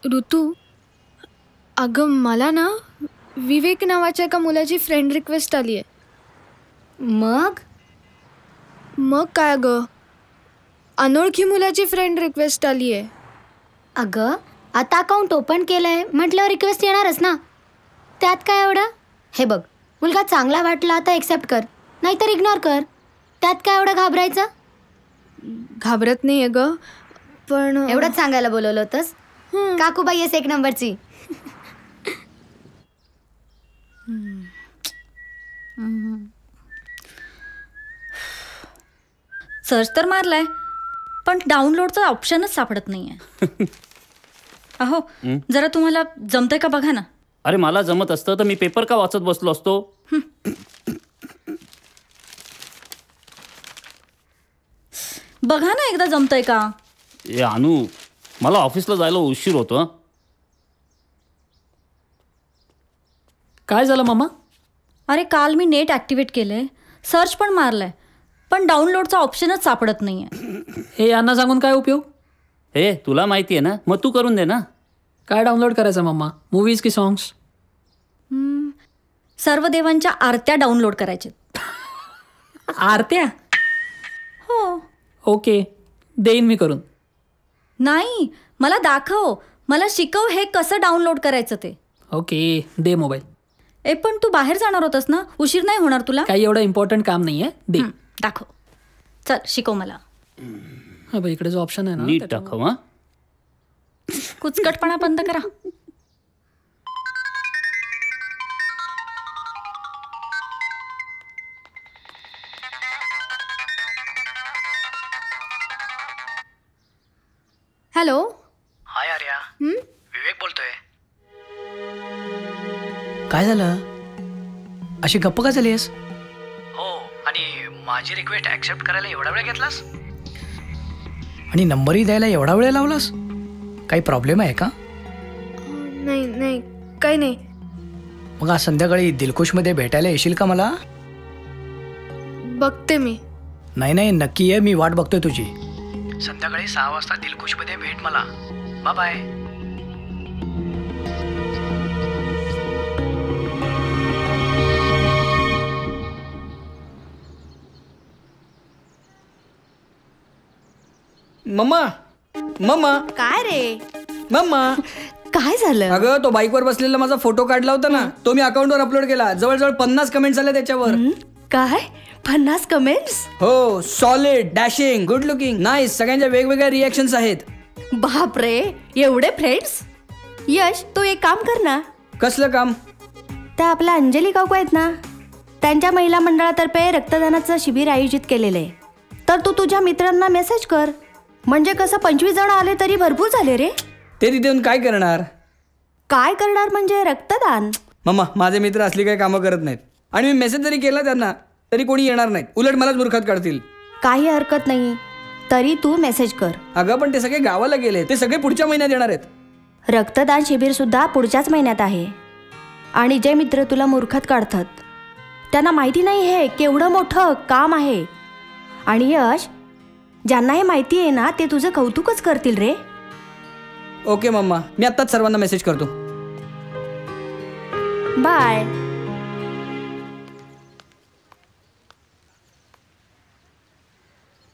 O: ऋतू, अगं मला ना विवेक नावाच्या एका मुलाची फ्रेंड रिक्वेस्ट आली आहे. मग काय अगं, अनोळखी मुलाची फ्रेंड रिक्वेस्ट आली आहे.
P: अगं आता अकाउंट ओपन केलंय म्हटल्यावर रिक्वेस्ट येणारच ना, त्यात काय एवढं? हे बघ, मुलगा चांगला वाटला तर एक्सेप्ट कर, नाहीतर इग्नोर कर. त्यात काय एवढं घाबरायचं?
O: घाबरत नाही अगं, पण
P: एवढंच सांगायला बोलवलं होतंस? काकूबाई आहेस एक नंबरची.
K: सर्च तर मारलाय, पण डाउनलोडचं ऑप्शनच सापडत नाहीये. अहो, जरा तुम्हाला जमतंय का बघा ना.
N: अरे मला जमत असतं तर मी पेपर का वाचत बसलो असतो.
K: बघा ना एकदा जमतंय का.
N: ए अनु, मला ऑफिसला जायला उशीर होतो.
G: काय झालं मामा?
K: अरे काल मी नेट ॲक्टिवेट केलंय, सर्च पण मारलाय, पण डाउनलोडचा ऑप्शनच सापडत नाहीये.
G: हे यांना सांगून काय उपयोग?
N: हे तुला माहिती आहे ना, मग तू करून दे ना.
G: काय डाउनलोड करायचं मामा, मूवीज की सॉंग्स?
K: सर्व देवांच्या आरत्या डाउनलोड करायच्या.
G: आरत्या?
K: हो.
G: ओके, देईन मी करून.
K: नाही, मला दाखव, मला शिकव हे कसं डाउनलोड करायचं ते.
G: ओके, दे मोबाईल.
K: पण तू बाहेर जाणार होतास ना, उशीर नाही होणार तुला?
G: काही एवढं इम्पॉर्टंट काम नाहीये, दे.
K: दाखव, चल शिकव मला.
G: हा भाई, इकडे जो ऑप्शन आहे ना,
N: नीट दाखव. हा,
K: कुचकटपणा बंद करा.
O: हॅलो.
Q: हाय आर्या, विवेक बोलतोय. काय झालं, अशी गप्प का झालीस? हो, आणि माझी रिक्वेस्ट ऍक्सेप्ट करायला एवढा वेळ घेतलास आणि नंबरही द्यायला एवढा वेळ लावलास? काही प्रॉब्लेम आहे का?
O: नाही नाही, काही नाही.
Q: मग आज संध्याकाळी दिलखुशमध्ये भेटायला येशील का मला?
O: बघते मी.
Q: नाही नाही, नक्की ये, मी वाट बघतोय तुझी. संध्याकाळी 6 वाजता दिलखुशमध्ये भेट मला. Bye bye.
J: मम्मा, मम्मा.
D: काय रे
J: मम्मा,
D: काय झालं?
J: अगं तो बाईकवर बसलेला माझा फोटो काढला होता ना, तो मी अकाउंटवर अपलोड केला. जवळजवळ 50 कमेंट्स आले त्याच्यावर.
D: काय 50 कमेंट्स?
J: हो, solid, dashing, good looking, nice, सगळ्यांच्या वेगवेगळ्या रिएक्शन्स आहेत.
D: बापरे, एवढे फ्रेंड्स? यश, तू एक काम कर ना.
J: कसलं काम?
D: त्या आपल्या अंजली काकू आहेत ना, त्यांच्या महिला मंडळातर्फे रक्तदानाचं शिबिर आयोजित केलेलं आहे. तर तू तुझ्या मित्रांना मेसेज कर. म्हणजे कसं 25 जण आले तरी भरपूर झाले रे.
J: ते तिथे येऊन काय करणार?
D: काय करणार म्हणजे रक्तदान.
J: मम्मा, माझे मित्र असली काही कामं करत नाहीत, आणि मी मेसेज जरी केला त्यांना तरी कोणी येणार नाहीत, उलट मलाच मूर्खात काढतील.
D: काही हरकत नाही, तरी तू मेसेज कर.
J: अगं पण ते सगळे गावाला गेले, ते सगळे पुढच्या महिन्यात येणार आहेत.
D: रक्तदान शिबिर सुद्धा पुढच्याच महिन्यात आहे. आणि जे मित्र तुला मूर्खात काढतात त्यांना माहिती नाही हे केवढं मोठं काम आहे. आणि यश, ज्यांना हे माहिती आहे ना, ते तुझं कौतुकच करतील रे.
J: ओके मम्मा, मी आत्ताच सर्वांना मेसेज करतो.
D: बाय.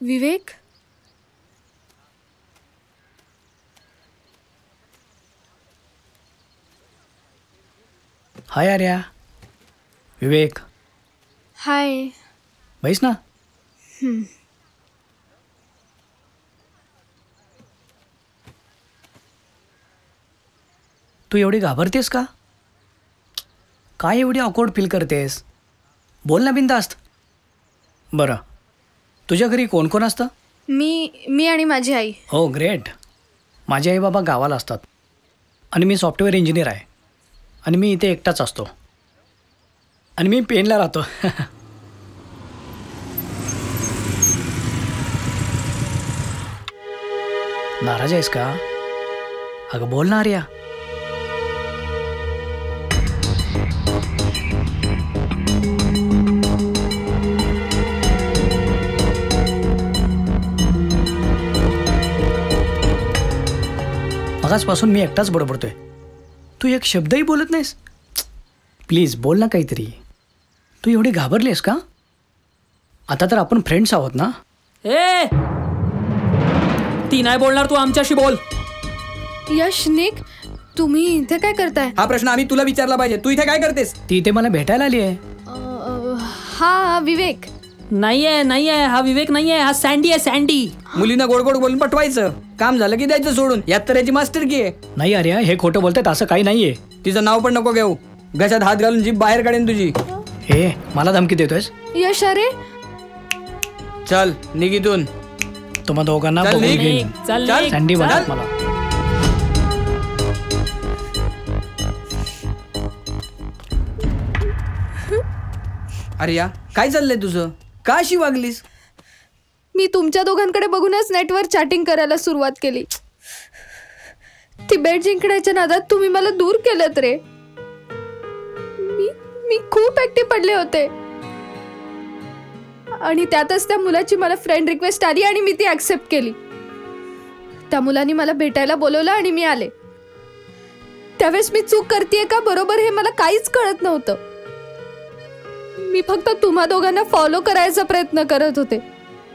O: विवेक,
Q: हाय आर्या. विवेक.
O: हाय.
Q: बैस ना. तू एवढी घाबरतेस का? काय एवढी ऑकवर्ड फील करतेस? बोल ना बिनधास्त. बरं, तुझ्या घरी कोण कोण असतं?
O: मी आणि माझी आई.
Q: हो ग्रेट. माझे आई बाबा गावाला असतात आणि मी सॉफ्टवेअर इंजिनियर आहे आणि मी इथे एकटाच असतो आणि मी पेनला राहतो. नाराज आहेस का? अगं बोल ना आर्या. मगाचपासून मी एकटाच बडबडतोय. तू एक शब्दही बोलत नाहीस. प्लीज बोल ना काहीतरी. तू एवढी घाबरलीस का? आता तर आपण फ्रेंड्स आहोत ना.
G: ए ती नाही बोलणार, तू आमच्याशी बोल.
O: यश, निक, तुम्ही इथे काय करताय?
J: हा प्रश्न आम्ही तुला विचारला पाहिजे. तू इथे काय करतेस?
Q: ती इथे मला भेटायला आली आहे.
O: हा विवेक.
G: नाहीये, हा विवेक नाहीये, हा सँडी आहे, सँडी.
J: मुलींना गोड गोड बोलून पटवायचं, काम झालं की द्यायचं सोडून. यात तर याची मास्टर की आहे.
Q: नाही आर्या, हे खोटं बोलतात असं काही नाहीये.
J: तिचं नाव पण नको घेऊ. घशात हात घालून जीभ बाहेर काढेन तुझी.
Q: हे मला धमकी देतोयस?
O: यश, अरे
J: चल निघितून.
Q: तुम्हा दोघांना
J: चल,
Q: बघून
J: निघ.
Q: घेईन.
G: चल,
Q: सँडी म्हणतात मला.
J: अरे या काय चाललंय तुझं? का अशी वागलीस?
O: मी तुमच्या दोघांकडे बघूनच नेटवर चॅटिंग करायला सुरुवात केली. ती बेट जिंकण्याच्या नादात तुम्ही मला दूर केलं रे. मी खूप ऍक्टिव्ह पडले होते आणि त्यातच त्या मुलाची मला फ्रेंड रिक्वेस्ट आली आणि मी ती ऍक्सेप्ट केली. त्या मुलाने मला भेटायला बोलवलं आणि मी आले. त्यावेळेस मी चूक करतेय का बरोबर हे मला काहीच कळत नव्हतं. मी फक्त तुम्हा दोघांना फॉलो करायचा प्रयत्न करत होते.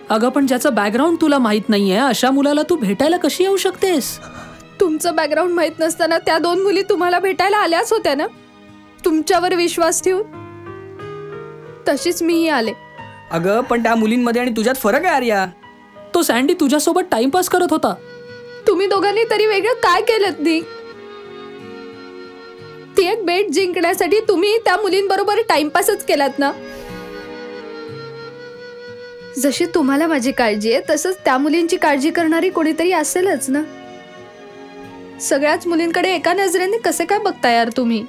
G: अगं पण ज्याचं बॅकग्राऊंड तुला माहित नाहीये अशा मुलाला तू भेटायला कशी येऊ शकतेस?
O: तुमचं बॅकग्राऊंड माहित नसताना त्या दोन मुली तुम्हाला भेटायला आल्याच होत्या ना, तुमच्यावर विश्वास ठेवून. तशीच मीही आले.
J: अगं पण त्या मुलींमध्ये आणि तुझ्यात फरक आहे आर्या.
G: तो सँडी तुझ्यासोबत टाइमपास करत होता.
O: तुम्ही दोघांनी तरी वेगळं काय केलं नी? ती एक बेट जिंकण्यासाठी तुम्ही त्या मुलींबरोबर टाइमपासच केलात ना. जशी तुम्हाला माझी काळजी आहे तसंच त्या मुलींची काळजी करणारी कोणीतरी असेलच ना. सगळ्याच मुलींकडे एका नजरेने कसे काय बघता यार तुम्ही?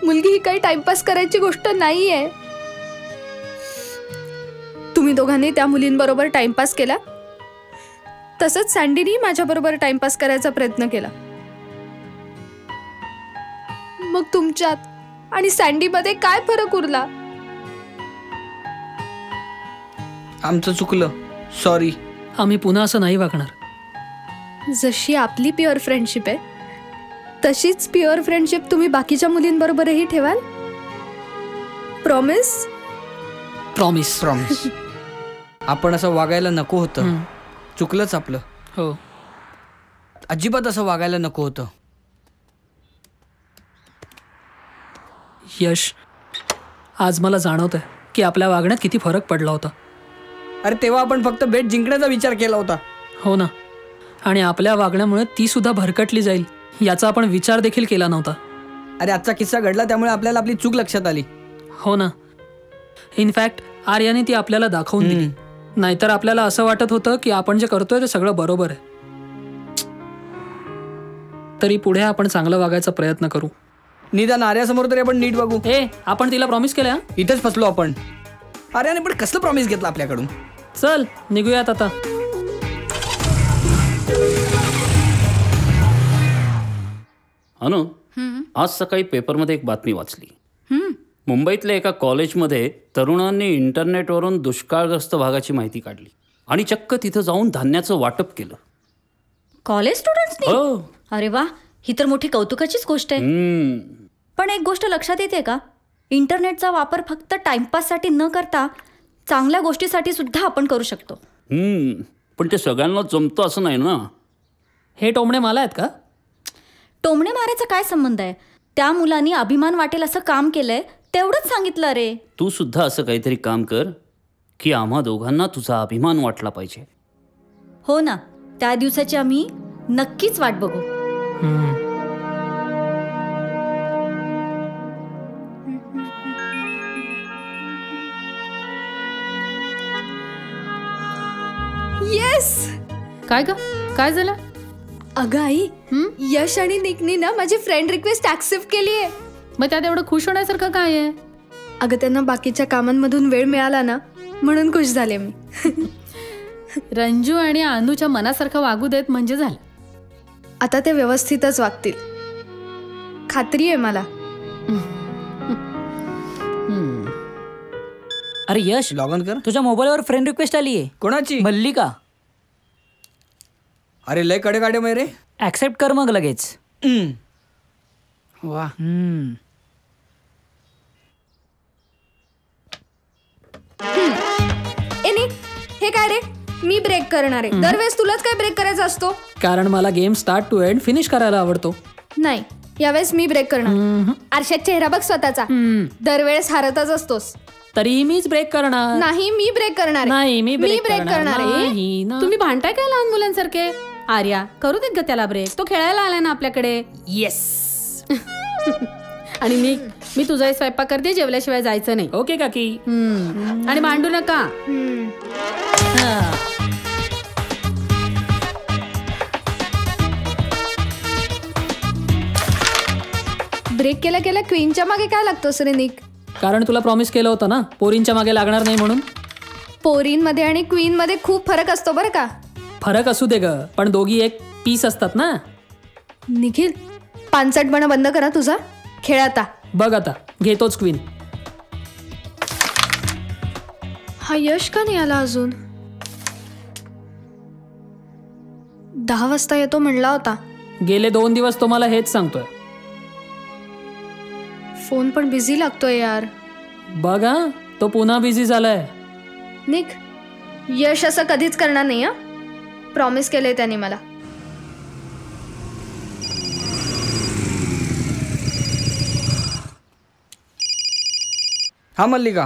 O: मुलगी ही काही टाइमपास करायची गोष्ट नाहीये. तुम्ही दोघांनी त्या मुलींबरोबर टाइमपास केला तसंच सँडीनी माझ्याबरोबर टाइमपास करायचा प्रयत्न केला. मग तुमच्यात आणि सँडीमध्ये काय फरक उरला?
J: आमचं चुकलं, सॉरी.
G: आम्ही पुन्हा असं नाही वागणार.
O: जशी आपली प्युअर फ्रेंडशिप आहे तशीच प्युअर फ्रेंडशिप तुम्ही बाकीच्या मुलींबरोबरही ठेवाल? प्रॉमिस?
G: प्रॉमिस.
J: प्रॉमिस. आपण असं वागायला नको होतं. चुकलंच आपलं.
G: हो,
J: अजिबात असं वागायला नको होतं.
G: यश, आज मला जाणवतंय की आपल्या वागण्यात किती फरक पडला होता.
J: अरे तेव्हा आपण फक्त बेट जिंकण्याचा विचार केला होता.
G: हो ना, आणि आपल्या वागण्यामुळे ती सुद्धा भरकटली जाईल याचा आपण विचार देखील केला नव्हता.
J: अरे आजचा किस्सा घडला त्यामुळे आपल्याला आपली चूक लक्षात आली.
G: हो ना. इनफॅक्ट आर्याने ती आपल्याला दाखवून दिली. नाहीतर आपल्याला असं वाटत होतं की आपण जे करतोय ते सगळं बरोबर आहे. तरी पुढे आपण चांगलं वागायचा प्रयत्न करू.
J: निदान आर्यासमोर तरी आपण नीट बघू.
G: आपण तिला प्रॉमिस केलं.
J: इथेच फसलो आपण. आर्याने पण कसलं प्रॉमिस घेतलं आपल्याकडून?
G: चल निघूयात आता.
N: अनु, आज सकाळी पेपरमध्ये एक बातमी वाचली. मुंबईतल्या एका कॉलेजमध्ये तरुणांनी इंटरनेटवरून दुष्काळग्रस्त भागाची माहिती काढली आणि चक्क तिथं जाऊन धान्याचं वाटप केलं.
K: कॉलेज स्टुडंट्सनी?
N: हो.
K: अरे वा, ही तर मोठी कौतुकाचीच गोष्ट आहे. पण एक गोष्ट लक्षात येते का? इंटरनेटचा वापर फक्त टाइमपाससाठी न करता चांगल्या गोष्टीसाठी सुद्धा आपण करू शकतो.
N: पण ते सगळ्यांना जमतं असं नाही ना.
G: हे टोमणे मला आहेत का?
K: टोमणे मारायचा काय संबंध आहे? त्या मुलांनी अभिमान वाटेल असं काम केलंय तेवढंच सांगितलं रे.
N: तू सुद्धा असं काहीतरी काम कर की आम्हा दोघांना तुझा अभिमान वाटला पाहिजे.
K: हो ना, त्या दिवसाची आम्ही नक्कीच वाट बघू.
O: येस.
L: काय ग, काय झालं?
O: अगं आई, यश आणि निकनी ना माझी फ्रेंड रिक्वेस्ट ऍक्सेप्ट केली आहे.
L: मग त्यात एवढं खुश होण्यासारखं काय आहे?
O: अगं त्यांना बाकीच्या कामांमधून वेळ मिळाला ना म्हणून खुश झाले मी.
L: रंजू आणि अनुच्या मनासारखं वागू देत म्हणजे झालं.
O: आता ते व्यवस्थितच वागतील, खात्री आहे मला.
I: अरे यश,
J: लॉग ऑन कर.
I: तुझ्या मोबाईलवर फ्रेंड रिक्वेस्ट आली आहे.
J: कोणाची?
I: मल्लिका.
J: अरे लय कडे काढे मै रे.
I: ऍक्सेप्ट कर मग लगेच.
J: वा.
O: हे काय रे, मी ब्रेक करणार आहे. दरवेळेस तुलाच काय ब्रेक करायचा असतो?
G: कारण मला game start to end finish करायला आवडतो.
O: नाही, यावेळेस मी ब्रेक करणार. आरशात चेहरा बघ स्वतःचा. दरवेळेस हारतच असतोस.
G: तरी मीच ब्रेक करणार.
O: नाही, मी ब्रेक करणार.
G: नाही, मी ब्रेक
O: करणार आहे.
L: तुम्ही भांडताय काय लहान मुलांसारखे? आर्या, करू देत ग त्याला ब्रेक. तो खेळायला आलाय ना आपल्याकडे.
G: येस.
L: आणि मी तुझा स्वयंपाक करते, जेवल्याशिवाय जायचं नाही.
G: ओके काकी.
L: आणि भांडू नका.
O: ब्रेक केला केला क्वीनच्या मागे काय लागतोस रे निक?
G: कारण तुला प्रॉमिस केलं होतं ना, पोरींच्या मागे लागणार नाही म्हणून.
O: पोरींमध्ये आणि क्वीन मध्ये खूप फरक असतो बरं का.
G: फरक असू दे ग, पण दोघी एक पीस असतात ना.
O: निखिल, पानसटपणा बंद करा तुझा. खेळ आता.
G: बघ आता घेतोच क्वीन.
O: हा यश का नाही आला अजून? 10 वाजता येतो म्हणला होता.
G: गेले 2 दिवस तो मला हेच सांगतोय.
O: फोन पण बिझी लागतोय यार.
G: बघा, तो पुन्हा बिझी झालाय.
O: निक, यश असं कधीच करणार नाही. हा, प्रॉमिस केलंय त्याने मला.
J: हा मल्लिका.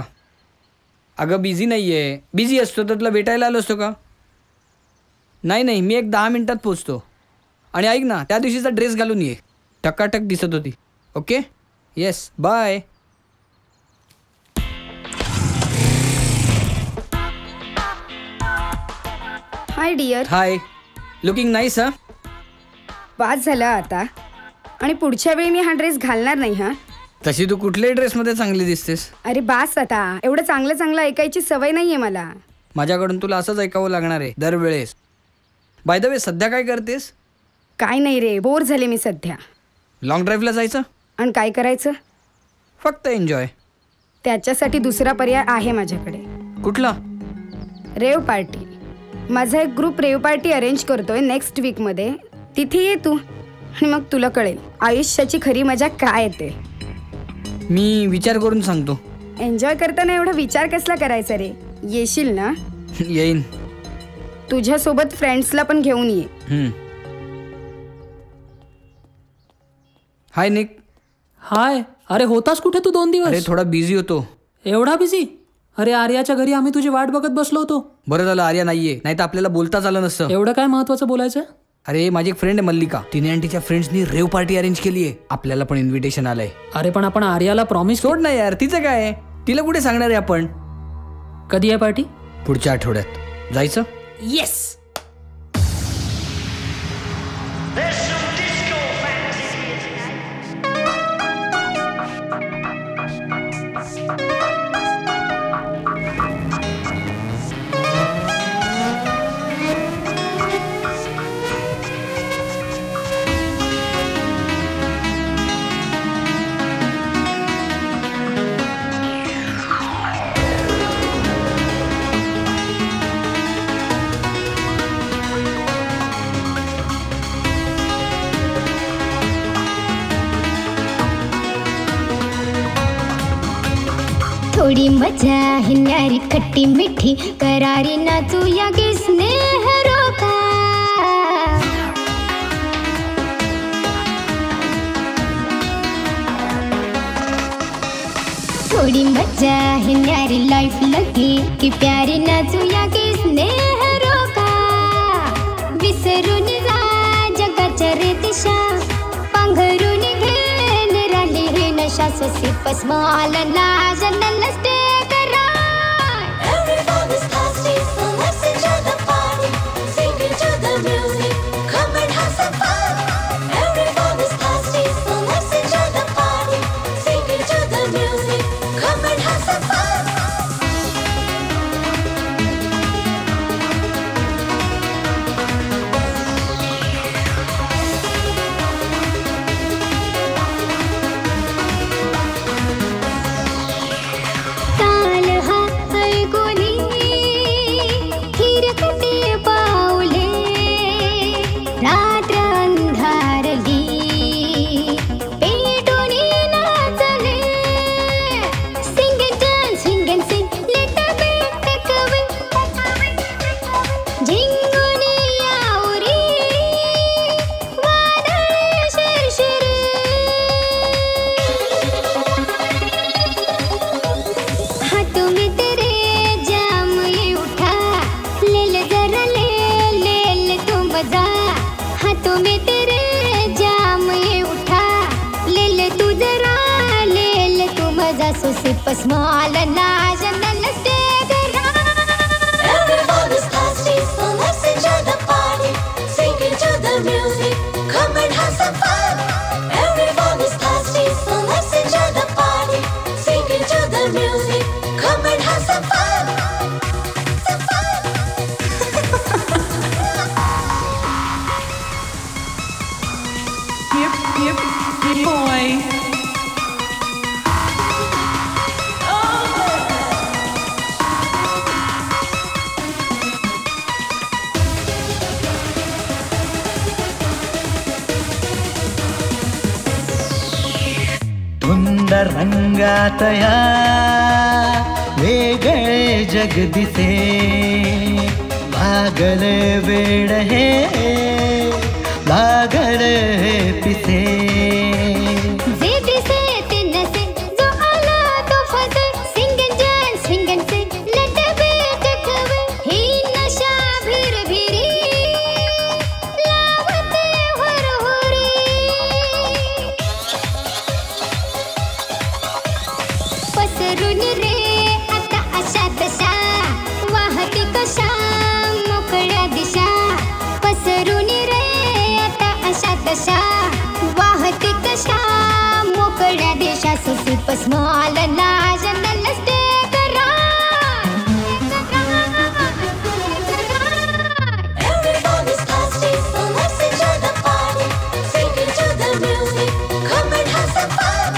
J: अगं बिझी नाही आहे. बिझी असतो तर तुला भेटायला आलो असतो का? नाही, मी एक 10 मिनिटात पोचतो. आणि ऐक ना, त्या दिवशीचा ड्रेस घालून ये. टकाटक दिसत होती. Okay, yes, bye.
R: Hi dear.
J: Hi. Looking nice. हा,
R: पास झालं आता. आणि पुढच्या वेळी मी हा ड्रेस घालणार नाही. हा,
J: तशी तू कुठल्याही ड्रेसमध्ये चांगली दिसतेस.
R: अरे बास आता. एवढं चांगलं चांगलं ऐकायची सवय नाहीये मला.
J: माझ्याकडून तुला असंच ऐकावं लागणार आहे दरवेळेस. बाय द वे, सध्या काय करतेस?
R: काय नाही रे, बोर झाले मी सध्या.
J: लॉंग ड्राईव्हला जायचं?
R: आणि काय करायचं?
J: फक्त एन्जॉय.
R: त्याच्यासाठी दुसरा पर्याय आहे माझ्याकडे.
J: कुठला?
R: Rave party. माझा एक ग्रुप रेव पार्टी अरेंज करतोय नेक्स्ट वीकमध्ये. तिथे ये तू आणि मग तुला कळेल आयुष्याची खरी मजा काय येते.
J: मी विचार करून सांगतो.
R: एन्जॉय करताना एवढा विचार कसला करायचा रे? येशील ना?
J: येईन.
R: तुझ्यासोबत फ्रेंड्सला पण घेऊन ये.
J: हाय निक.
G: हाय. अरे होतास कुठे तू 2 दिवस?
J: अरे थोडा बिझी होतो.
G: एवढा बिझी? अरे आर्याच्या घरी आम्ही तुझी वाट बघत बसलो होतो.
J: बरं झालं आर्या नाहीये, नाही तर आपल्याला बोलताच आलं नसतं.
G: एवढं काय महत्वाचं बोलायचं?
J: अरे माझी एक फ्रेंड आहे मल्लिका. तिने आणि तिच्या फ्रेंड्सनी रेव पार्टी अरेंज केली आहे. आपल्याला पण इन्व्हिटेशन आलंय.
G: अरे पण आपण आर्याला प्रॉमिस.
J: सोड ना यार, तिचं काय आहे? तिला कुठे सांगणार आहे आपण?
G: कधी आहे पार्टी?
J: पुढच्या आठवड्यात. जायचं?
G: येस.
P: थोडी मजा ही न्यारी खट्टी मिठी करारी नाचूया गे स्नेह रोका. थोड़ी मजा है न्यारी लाइफ लगी कि प्यारी नाचूया की स्नेह रोका विसरून जा जगाच्या रे दिशा पांघरून घेन राहिली हे नशा सोसी पस्माल लाज नसते करा Everyone is thirsty so let's enjoy the party singing to the music come and have some fun Everyone is thirsty so let's enjoy the party singing to the music come and have some fun ताल हा ऐकूनी थिरकते पाऊले रात्र अंधारली पेटून नाचले Sing and dance, swing and sing, let the beat take away झिंगून यावरी वादळ शिरशिरे हाथों में तेरे जाम ये उठा ले ले जरा ले तू मजा हाथों में तेरे जाम ये उठा ले तू जरा ले तू मजा सोसे पस्माल नाज नलस्ते करा Everyone is thirsty so let's enjoy the party singing to the music come and have some fun Everyone is thirsty so let's enjoy the party singing to the music come and have some fun
E: boy.
S: धुंद रंगात या वेगळे जग दिसे भागले वेड हे लागले पिसे
P: जे दिसे ते नसे जो आला तो फसे sing and dance swing and sing let the beat take away ही नशा भिर भिरी लावते हुरहुरी पसरून रे आता अशा तशा वाहती कशा मोकळ्या दिशा पसरून रे आता अशा तशा वाहती कशा मोकळ्या देशा सुसी पस्माल लाज नलस्ते करा Everyone is thirsty so let's enjoy the party singing to the music come and have some fun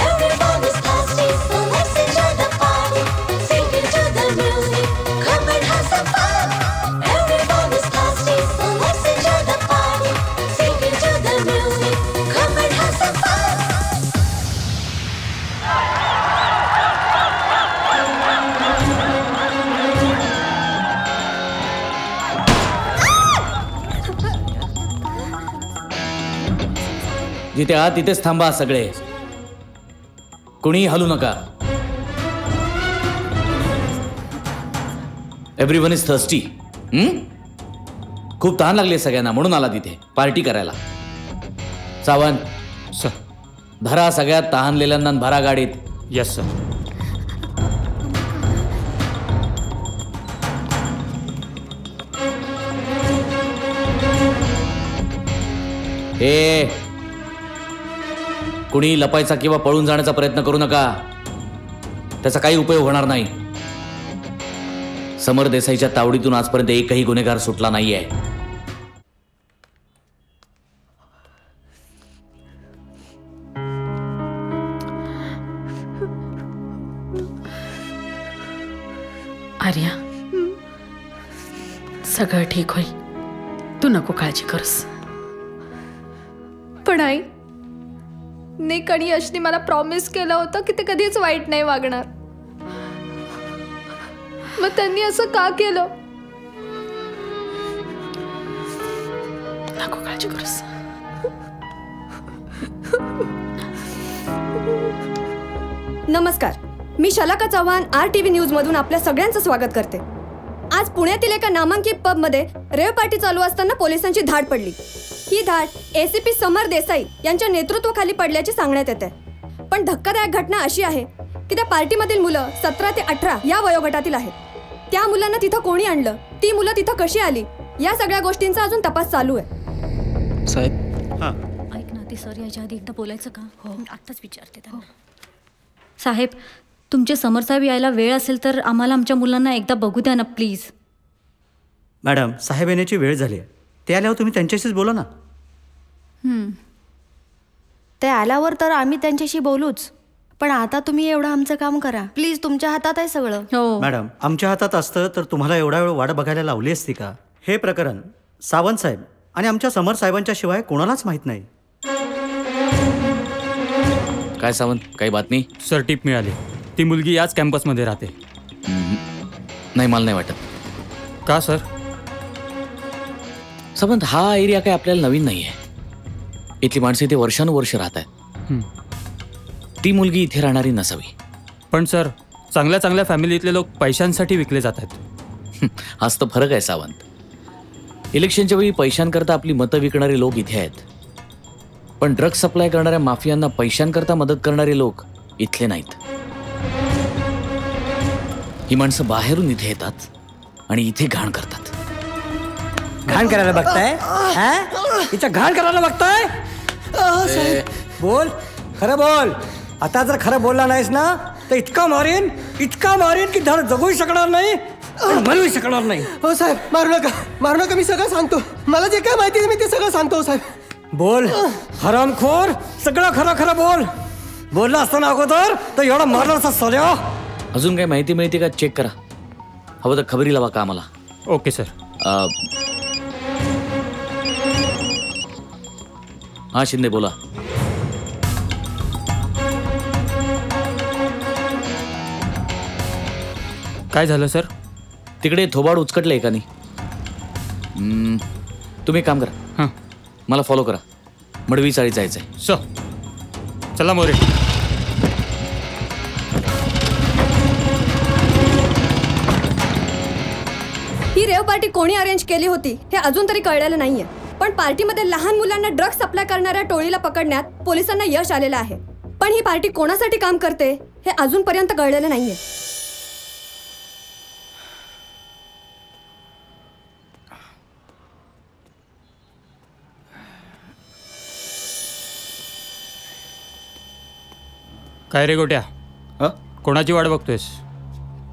P: Everyone is thirsty so let's enjoy the party singing to the music come and have some fun Everyone is thirsty so let's enjoy the party singing to the music come and have some fun
T: जिथे आहात तिथेच थांबा सगळे कुणी हलू नका everyone is thirsty खूप तहान लागली सगळ्यांना म्हणून आला तिथे पार्टी करायला सावंत धरा सगळ्यात तहानलेल्यांना भरा गाडीत
N: यस सर
T: ए कुणी लपायचा किंवा पळून जाण्याचा प्रयत्न करू नका त्याचा काही उपयोग होणार नाही समर देसाईच्या तावडीतून आजपर्यंत एकही गुन्हेगार सुटला नाहीये
L: आर्या सगळं ठीक होईल तू नको काळजी करूस
O: पण आई निक आणि यशनी मला प्रॉमिस केलं होतं की ते कधीच वाईट नाही वागणार मग त्यांनी असं का केलं
L: नको काळजी करूस
R: नमस्कार
U: मी शलाका चव्हाण RTV न्यूजमधून आपल्या सगळ्यांचं स्वागत करते. आज पुण्यातील एका नामांकित पबमध्ये रेव पार्टी चालू असताना पोलिसांची धाड पडली. ही धाड ACP समर देसाई यांच्या नेतृत्वाखाली पडल्याचे सांगण्यात येते. पण धक्कादायक घटना अशी आहे की त्या पार्टीमधील मुलं 17 ते 18 या वयोगटातील आहेत. त्या मुलांना तिथं कोणी आणलं, ती मुलं तिथं कशी आली, या सगळ्या गोष्टींचा अजून तपास चालू आहे.
K: साहेब ऐक ना, ते सर याच्या आधी एकदा बोलायचं का? हो आत्ताच विचारते त्यांना. साहेब, तुमचे समरसाहेब यायला वेळ असेल तर आम्हाला आमच्या मुलांना एकदा बघू द्या ना प्लीज.
C: मॅडम, साहेब येण्याची वेळ झाली आहे. ते आल्यावर तुम्ही त्यांच्याशीच बोला ना.
D: ते आल्यावर तर आम्ही त्यांच्याशी बोलूच, पण आता तुम्ही एवढं आमचं काम करा प्लीज. तुमच्या हातात आहे सगळं.
K: हो
C: मॅडम, आमच्या हातात असतं तर तुम्हाला एवढा वेळ वाट बघायला लावली असती का? हे प्रकरण सावंत साहेब आणि आमच्या समर साहेबांच्या शिवाय कोणालाच माहीत नाही.
T: काय सावंत, काही बातमी?
V: सर, टीप मिळाली. ती मुलगी याच कॅम्पसमध्ये राहते.
T: नाही, मला नाही वाटत.
V: का सर?
T: सावंत, हा एरिया काय आपल्याला नवीन नाही आहे. इथली माणसं इथे वर्षानुवर्ष राहत आहेत. ती मुलगी इथे राहणारी नसावी.
V: पण सर, चांगल्या चांगल्या फॅमिलीतले लोक पैशांसाठी विकले जातात.
T: हाच तर फरक आहे सावंत. इलेक्शनच्या वेळी पैशांकरता आपली मतं विकणारे लोक इथे आहेत, पण ड्रग्ज सप्लाय करणाऱ्या माफियांना पैशांकरता मदत करणारे लोक इथले नाहीत. ही माणसं बाहेरून इथे येतात आणि इथे घाण करतात.
A: घाण करायला बघताय? तिच्या घाण करायला बघताय? बोल, खरं बोल. आता जर खरं बोलला नाहीस ना तर इतका मारीन की धड जगूही शकणार नाही, मरूही शकणार नाही.
W: हो साहेब, मारू नका, मी सगळं सांगतो. मला जे काय माहिती मी ते सगळं सांगतो साहेब.
A: बोल हरामखोर, सगळं खरं खरं बोल. बोलला असताना अगोदर तर एवढा मारला असता साल्या.
T: अजून काही माहिती मिळते का चेक करा. हवं तर खबरी लावा का आम्हाला.
V: Okay sir.
T: हा शिंदे, बोला.
V: काय झालं सर?
T: तिकडे थोबाड उचकटलंय का नाही? तुम्ही एक काम करा.
V: हां,
T: मला फॉलो करा. मडवी चाळी जायचंय.
V: चला मोरे.
U: ही रेव पार्टी कोणी अरेंज केली होती हे अजून तरी कळलेलं नाहीये. पण पार्टीमध्ये लहान मुलांना ड्रग्ज सप्लाय करणाऱ्या टोळीला पकडण्यात पोलिसांना यश आलेलं आहे. पण ही पार्टी कोणासाठी काम करते हे अजूनपर्यंत कळलेलं नाहीये.
V: काय रे गोट्या, कोणाची वाट बघतोयस?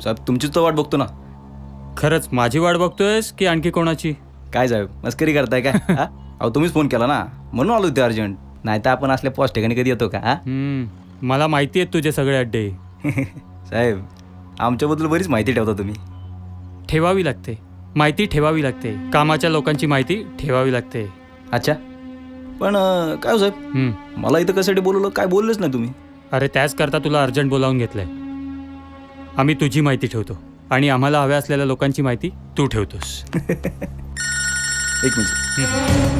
X: साहेब, तुमचीच तर वाट बघतो ना.
V: खरंच माझी वाट बघतोयस की आणखी कोणाची?
X: काय साहेब, मस्करी करताय काय? अहो, तुम्हीच फोन केला ना म्हणून आलो ते अर्जंट. नाही तर आपण असल्या पॉस्ट ठिकाणी कधी येतो का?
V: मला माहिती आहेत तुझे सगळे अड्डे.
X: साहेब, आमच्याबद्दल बरीच माहिती ठेवता तुम्ही.
V: ठेवावी लागते माहिती, ठेवावी लागते. कामाच्या लोकांची माहिती ठेवावी लागते.
X: अच्छा, पण काय हो साहेब, मला इथं कशासाठी बोलवलं? काय बोललेच नाही तुम्ही.
V: अरे, त्याच करता तुला अर्जंट बोलावून घेतलंय. आम्ही तुझी माहिती ठेवतो आणि आम्हाला हव्या असलेल्या लोकांची माहिती तू ठेवतोस.
X: एक मिनिट.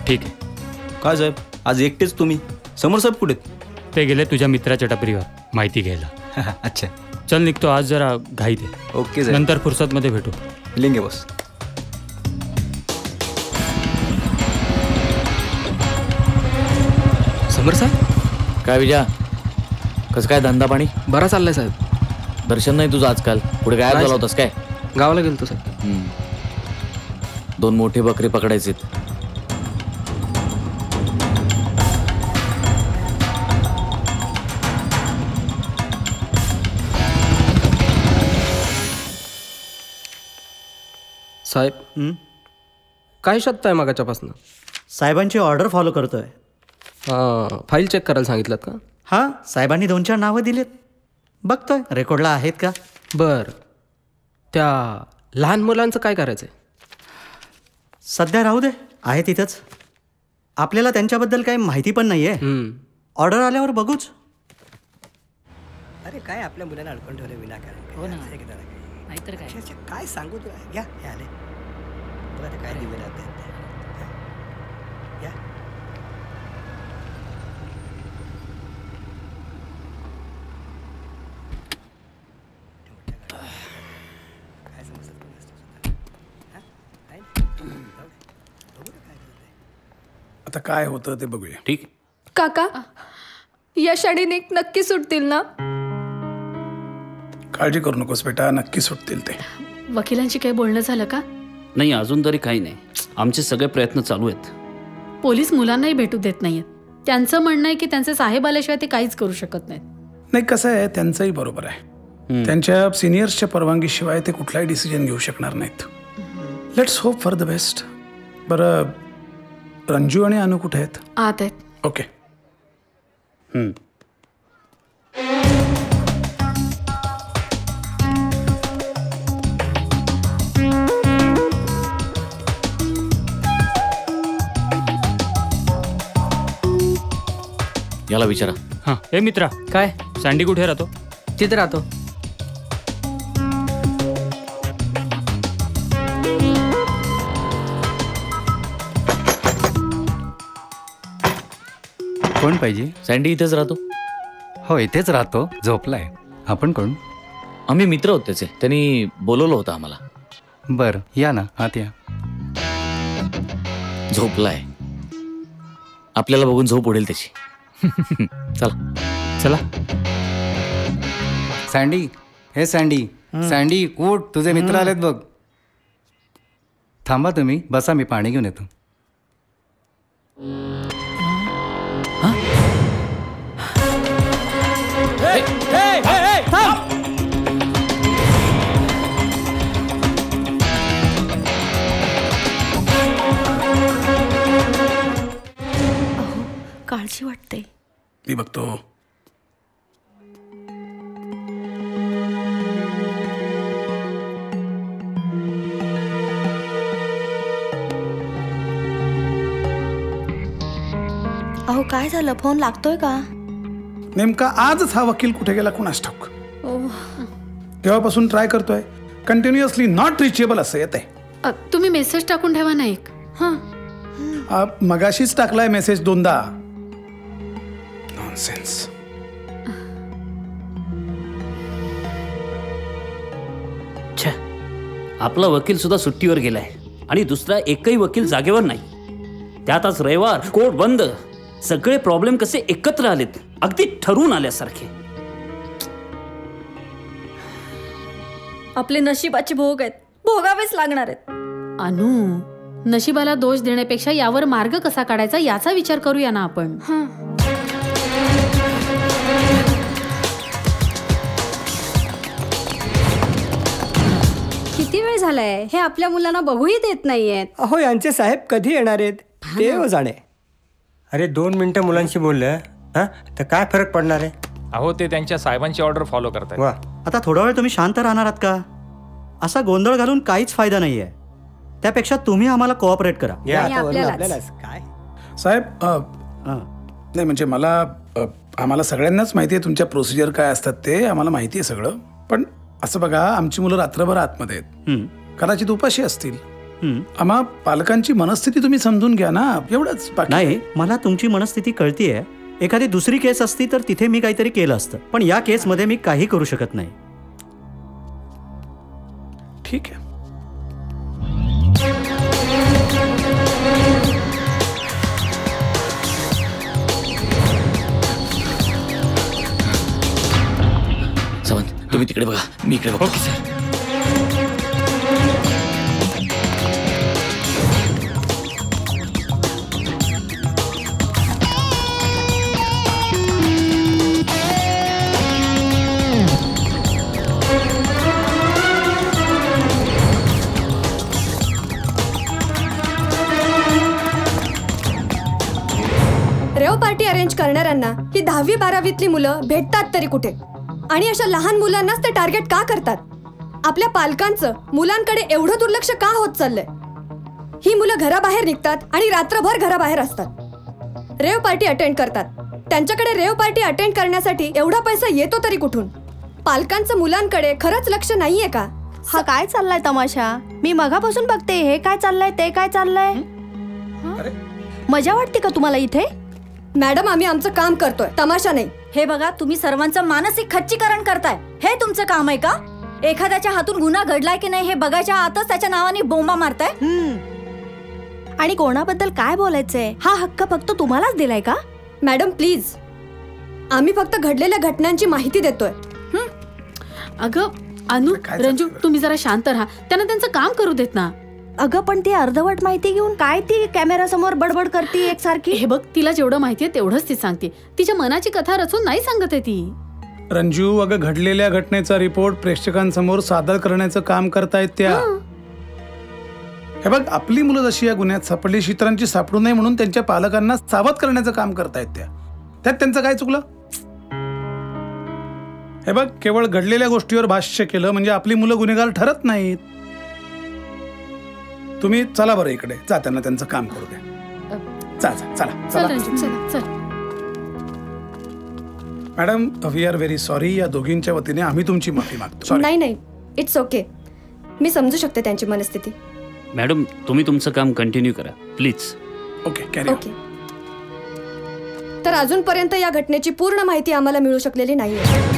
V: ठीक आहे.
X: काय साहेब, आज एकटेच तुम्ही? समोर साहेब कुठे?
V: ते गेले तुझ्या मित्राच्या टपरीवर माहिती घ्यायला.
X: अच्छा,
V: चल निघतो, आज जरा घाईत आहे.
X: ओके साहेब,
V: नंतर फुर्सतमध्ये भेटू.
X: लिंगे बस.
V: समर साहेब.
T: काय विजया, कसं काय धंदा पाणी?
W: बरा चाललाय साहेब.
T: दर्शन नाही तुझं आजकाल. पुढे गायब झाला होतास काय?
W: गावाला गेलतो साहेब.
T: 2 मोठे बकरे पकडायचे.
W: साहेब, काय शोधताय मागाच्यापासून?
C: साहेबांची ऑर्डर फॉलो करतोय.
W: फाईल चेक करायला सांगितलं का?
C: हां, साहेबांनी 2-4 नावं दिलेत. बघतोय रेकॉर्डला आहेत का.
B: बर, त्या लहान मुलांचं काय करायचंय?
C: सध्या राहू दे, आहे तिथंच. आपल्याला त्यांच्याबद्दल काही माहिती पण नाहीये. ऑर्डर आल्यावर बघूच.
A: अरे काय आपल्या मुलांना अडकून ठेवलं विनाकारण.
I: हो ना, नाहीतर काय.
A: काय सांगू तुला. घ्या हे आले बघा ते काय दिवे लावतात.
F: आता काय होतं ते बघूया.
N: ठीक.
O: काका, यश आणि निक नक्की सुटतील ना?
F: काळजी करू नकोस बेटा, नक्की सुटतील ते.
L: वकिलांशी काही बोलणं झालं का?
N: नाही, अजून तरी काही नाही. आमचे सगळे प्रयत्न चालू आहेत.
L: पोलीस मुलांनाही भेटू देत नाहीयेत. त्यांचं म्हणणं आहे की त्यांचे साहेब आल्याशिवाय ते काहीच करू शकत नाहीत.
F: नाही, कसं आहे, त्यांचंही बरोबर आहे. त्यांच्या सिनियर्सच्या परवानगीशिवाय ते कुठलाही डिसिजन घेऊ शकणार नाहीत. Let's hope for the best. बरं, रंजू आणि अनु कुठे आहेत?
L: आत आहेत.
F: ओके.
T: याला विचारा.
V: हां, ए मित्रा,
J: काय
V: सँडी कुठे राहतो?
J: तिथे राहतो.
X: कोण पाहिजे?
T: सँडी इथेच राहतो.
X: हो, इथेच राहतो. झोपलाय. आपण कोण?
T: आम्ही मित्र होते त्याचे. त्यांनी बोलवलं होतं आम्हाला.
X: बरं, या ना, आत या.
T: झोपलाय. आपल्याला बघून झोप उडेल त्याची. चला
V: चला.
X: सँडी, हे सँडी, सँडी उठ, तुझे मित्र आलेत बघ. थांबा तुम्ही, बसा, मी पाणी घेऊन येतो.
D: काळजी वाटते.
F: मी बघतो.
D: अहो काय झालं, फोन लागतोय का?
F: नेमका आजच हा वकील कुठे गेला कुणास ठाऊक. तेव्हापासून ट्राय करतोय, कंटिन्युअसली नॉट रिचेबल असं येत आहे.
L: तुम्ही मेसेज टाकून ठेवा ना एक.
F: मगाशीच टाकलाय मेसेज 2दा. नॉनसेन्स.
N: आपला वकील सुद्धा सुट्टीवर गेलाय आणि दुसरा एकही वकील जागेवर नाही. त्यात आज रविवार, कोर्ट बंद. सगळे प्रॉब्लेम कसे एकत्र आलेत, अगदी ठरून आल्यासारखे.
U: आपले नशिबाचे भोग आहेत, भोगावेच लागणार आहेत.
L: अनु, नशिबाला दोष देण्यापेक्षा यावर मार्ग कसा काढायचा याचा विचार करूया ना आपण.
U: किती वेळ झालाय, हे आपल्या मुलांना बघूही देत नाहीयेत.
A: अहो, यांचे साहेब कधी येणार आहेत देव जाणे. अरे 2 मिनिटं मुलांशी बोललं तर काय फरक पडणार आहे?
H: अहो, ते त्यांच्या साहेबांची ऑर्डर फॉलो करतात.
C: वा, आता थोडा वेळ तुम्ही शांत राहणार आहात का? असा गोंधळ घालून काहीच फायदा नाहीये. त्यापेक्षा तुम्ही आम्हाला कोऑपरेट करा.
A: काय
F: साहेब, नाही म्हणजे आम्हाला सगळ्यांनाच माहिती आहे तुमच्या प्रोसिजर काय असतात ते. आम्हाला माहिती आहे सगळं. पण असं बघा, आमची मुलं रात्रभर आतमध्ये आहेत, कदाचित उपाशी असतील. आम्हा पालकांची मनस्थिती तुम्ही समजून घ्या ना, एवढंच.
C: नाही, मला तुमची मनस्थिती कळतीये. एखादी दुसरी केस असती तर तिथे मी काहीतरी केलं असतं, पण या केसमध्ये मी काही करू शकत नाही.
F: ठीक आहे.
T: सावंत, तुम्ही तिकडे बघा, मी इकडे बघतो. सर,
U: रेव पार्टी अरेंज करणाऱ्यांना ही 10वी 12वीतली मुलं भेटतात तरी कुठे? आणि अशा लहान मुलांनाच ते टार्गेट का करतात? आपल्या पालकांचं मुलांकडे एवढं दुर्लक्ष का होत चाललंय? ही मुलं घराबाहेर निघतात आणि रात्रभर घराबाहेर असतात, रेव पार्टी अटेंड करतात. त्यांच्याकडे रेव पार्टी अटेंड करण्यासाठी एवढा पैसा येतो तरी कुठून? पालकांचं मुलांकडे खरंच लक्ष नाहीये का?
D: हा काय चाललाय तमाशा? मी मगापासून बघते, हे काय चाललंय ते काय चाललंय. मजा वाटते का तुम्हाला इथे?
U: मॅडम, आम्ही आमचं काम करतोय, तमाशा नाही.
K: हे बघा, तुम्ही सर्वांचं मानसिक खच्चीकरण करताय. हे तुमचं काम आहे का? एखाद्याच्या हातून गुन्हा घडलाय की नाही हे बघायच्या आतच त्याच्या नावाने बोंबा मारताय.
D: आणि कोणाबद्दल काय बोलायचंय हा हक्क फक्त तुम्हालाच दिलाय का?
U: मॅडम प्लीज, आम्ही फक्त घडलेल्या घटनांची माहिती देतोय.
L: अगं अनु, रंजू, तुम्ही जरा शांत राहा, त्यांना त्यांचं काम करू देत ना.
D: अगं पण ती अर्धवट माहिती घेऊन काय ती कॅमेरा समोर बडबड करते एकसारखी.
L: हे बघ, तिला जेवढं माहितीये तेवढंच ती सांगते. तिच्या मनाची कथा रचून नाही सांगत आहे ती.
F: रंजू, अगं घडलेल्या घटनेचा रिपोर्ट प्रेक्षकांसमोर सादर करण्याचं काम करतायत त्या. हे बघ, आपली मुलं जशी या गुन्ह्यात सापडली, इतरांची सापडू नये म्हणून त्यांच्या पालकांना सावध करण्याचं काम करतायत त्या. त्यात त्यांचं काय चुकलं? हे बघ, केवळ घडलेल्या गोष्टीवर भाष्य केलं म्हणजे आपली मुलं गुन्हेगार ठरत नाहीत. तुम्ही चला बरं इकडे, जा, त्यांना त्यांचं काम करू द्या. चला. Madam, we are very sorry. या दोघींच्या वतीने आम्ही तुमची माफी मागतो.
U: नाही, इट्स ओके. मी समजू शकते त्यांची मनस्थिती.
N: मॅडम, तुम्ही तुमचं काम कंटिन्यू करा प्लीज.
F: ओके.
U: तर अजूनपर्यंत या घटनेची पूर्ण माहिती आम्हाला मिळू शकलेली नाहीये.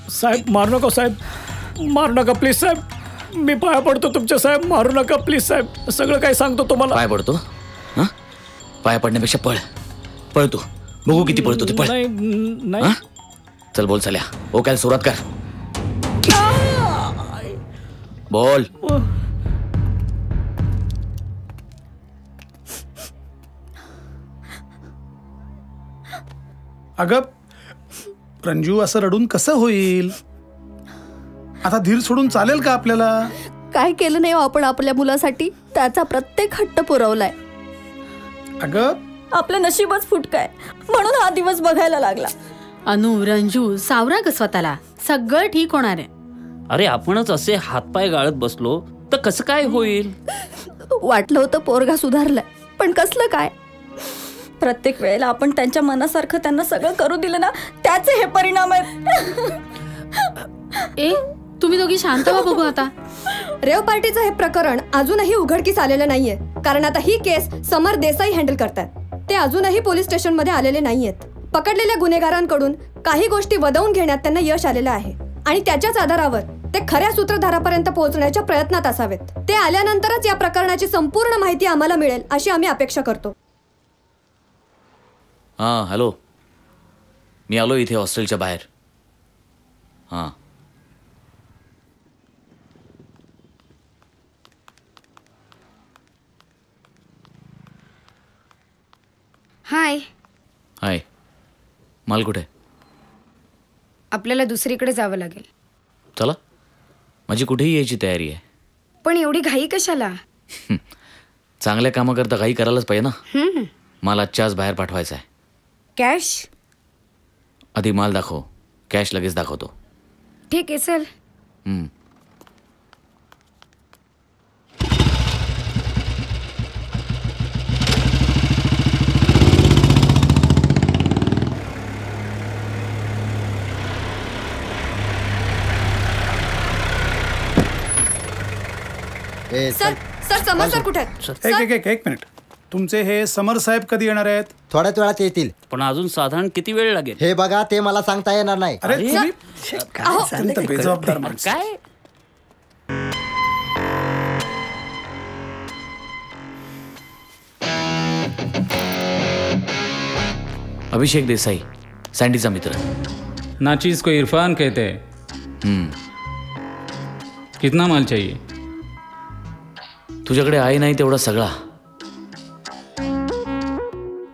A: साहेब, मारू नका साहेब, मारू नका प्लीज साहेब. मी पाया पडतो तुमच्या साहेब, मारू नका प्लीज साहेब. सगळं काही सांगतो तुम्हाला.
T: पाया पडतो? हा, पाया पडण्यापेक्षा पळ तू. बघू किती पळतो ते. पळ.
A: नाही.
T: चल बोल चल्या. ओके, सुरुवात कर. बोल.
F: अगं रंजू, असं रडून कसं होईल? आता धीर सोडून चालेल का आपल्याला?
D: काय केलं नाही आपण आपल्या मुलासाठी? त्याचा प्रत्येक हट्ट पुरवलाय.
F: अगं
D: आपलं नशीबच फुटकंय म्हणून हा दिवस बघायला लागला.
L: अनु, रंजू, सावरा ग स्वतःला, सगळं ठीक होणार आहे.
N: अरे आपणच असे हातपाय गाळत बसलो तर कसं काय होईल?
D: वाटलं होतं पोरगा सुधारलाय, पण कसलं काय? प्रत्येक वेळेला आपण त्यांच्या मनासारखं त्यांना सगळं करू दिलं ना, त्याचे हे परिणाम आहेत.
L: तुम्ही दोघी शांत व्हा, बघू आता.
U: रेव पार्टीचं हे प्रकरण अजूनही उघडकीस आलेलं नाहीये, कारण आता ही केस समर देसाई हँडल करतात. ते अजूनही पोलीस स्टेशन मध्ये आलेले नाहीयेत. पकडलेल्या गुन्हेगारांकडून काही गोष्टी वदवून घेण्यात त्यांना यश आलेलं आहे आणि त्याच्याच आधारावर ते खऱ्या सूत्रधारापर्यंत पोहोचण्याच्या प्रयत्नात असावेत. ते आल्यानंतरच या प्रकरणाची संपूर्ण माहिती आम्हाला मिळेल अशी आम्ही अपेक्षा करतो.
T: हां, हॅलो, मी आलो इथे हॉस्टेलच्या बाहेर. हां, हाय. माल कुठे?
R: आपल्याला दुसरीकडे जावं लागेल.
T: चला, माझी कुठेही यायची तयारी आहे.
R: पण एवढी घाई कशाला?
T: चांगल्या कामाकरता घाई करायलाच पाहिजे ना. माल आजच्याच बाहेर पाठवायचा आहे.
R: कॅश?
T: आधी माल दाखव, कॅश लगेच दाखवतो.
R: ठीक आहे, चल.
U: सर, समर सर कुठे आहेत?
F: एक मिनिट. तुमचे हे समर साहेब कधी येणार आहेत?
E: थोड्याच वेळात येतील.
N: पण अजून साधारण किती वेळ लागेल?
E: हे बघा, ते मला सांगता येणार नाही.
N: काय?
T: अभिषेक देसाई, सँडीचा मित्र.
G: नाचीज को इरफान कहते हैं. कितना माल चाहिए?
T: तुझ्याकडे आहे नाही तेवढा सगळा.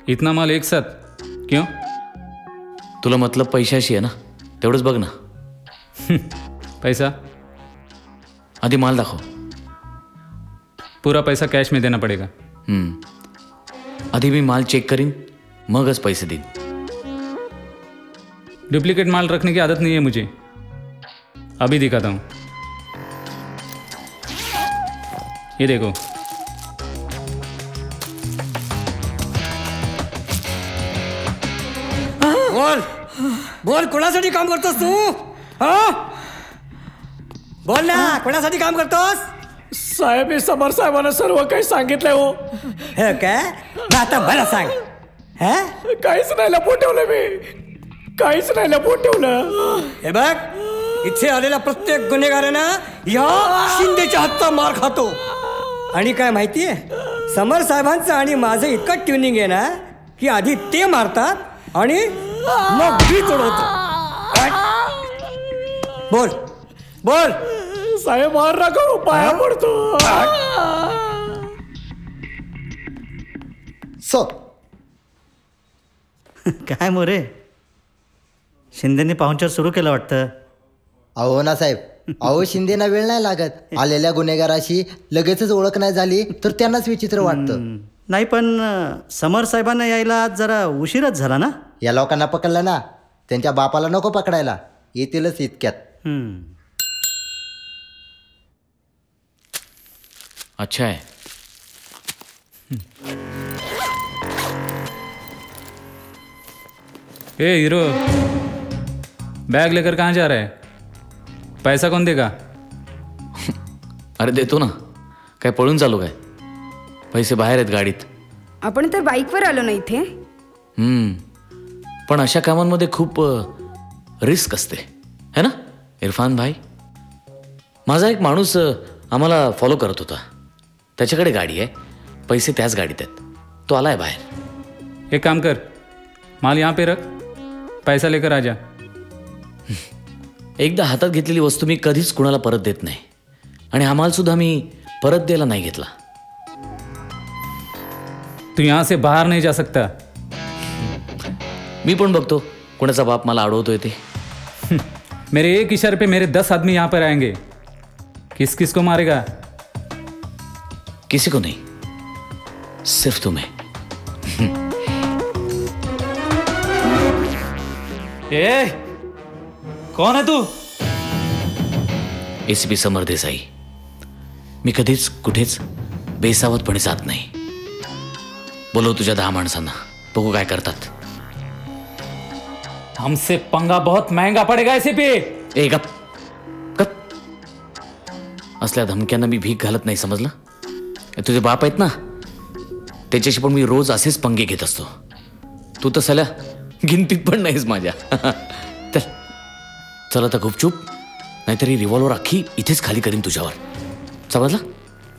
G: इतना माल एक साथ क्यों?
T: तुला मतलब पैशाशी आहे ना, तेवढंच बघ ना.
G: पैसा
T: आधी माल दाखव.
G: पूरा पैसा कैश में देना पड़ेगा.
T: आधी मी माल चेक करीन, मगच पैसे देईन.
G: डुप्लीकेट माल रखने की आदत नहीं है मुझे. अभी दिखाता हूँ. ये देखो.
A: बोल बोल, कोणासाठी काम करतोस तू? हा बोल ना, कोणासाठी काम करतोस?
J: साहेब, मी समर साहेबांना सर्व काही सांगितलंय हो.
A: हे काय? आता मला सांग.
J: काहीच नाही लपवून ठेवलं मी, काहीच नाही लपवून ठेवलं.
A: हे बघ, इथे आलेला प्रत्येक गुन्हेगारांना या शिंदेच्या हातचा मार खातो. आणि काय माहितीये, समर साहेबांचं आणि माझं इतकं ट्युनिंग आहे ना की आधी ते मारतात आणि मग मी तोडवतो. बोल बोल.
J: साहेब, मार नका, पाया पडतो.
C: काय मोरे, शिंदेने पाहुणचार सुरू केलं वाटतं.
E: अहो ना साहेब, अहो शिंदेना वेळ नाही लागत. आलेल्या गुन्हेगाराशी लगेचच ओळख नाही झाली तर त्यांनाच विचित्र वाटतं.
C: नाही, पण समर साहेबांना यायला जरा उशीरच झाला ना.
E: या लोकांना पकडलं ना, त्यांच्या बापाला नको पकडायला, येतीलच इतक्यात.
T: अच्छा है.
G: ए हीरो, बैग लेकर कहाँ जा रहा है? पैसा कौन देगा?
T: अरे देतो ना, काय पळून चालू काय? पैसे बाहेर आहेत गाडीत.
R: आपण तर बाईकवर आलो ना इथे.
T: पण अशा कामांमध्ये खूप रिस्क असते है ना इरफान भाई. माझा एक माणूस आम्हाला फॉलो करत होता. त्याच्याकडे गाडी आहे, पैसे त्याच गाडीत आहेत. तो आलाय बाहेर.
G: एक काम कर, माल यहाँ पे रख, पैसा लेकर आ जा.
T: एकदा हातात घेतलेली वस्तू मी कधीच कुणाला परत देत नाही, आणि हा माल सुद्धा मी परत द्यायला नाही घेतला.
G: तू यहाँ से बाहर नहीं जा सकता.
T: मी पण बघतो कोणाचा बाप मला अडवतोय ते.
G: मेरे एक इशारे पे मेरे 10 आदमी यहाँ पर आएंगे. किस किस को मारेगा?
T: किसी को नहीं, सिर्फ तुम्हें.
G: ए, कौन है तू?
T: एसीपी समर देसाई. मी कधीच कुठेच बेसावतपणे जात नाही. बोलव तुझ्या 10 माणसांना, बघू काय करतात.
G: हमसे पंगा बहुत महंगा पड़ेगा एसीपी.
T: ए गप गप. असल्या धमक्यांना मी भीक घालत नाही, समजलं? तुझे बाप आहेत ना, त्याच्याशी पण मी रोज असेच पंगे घेत असतो. तू तर सल्या गिनतीत पण नाहीस माझ्या. चल चल आता गुपचूप, नाहीतरी रिव्हॉल्वर अख्खी इथेच खाली करीन तुझ्यावर. समजलं?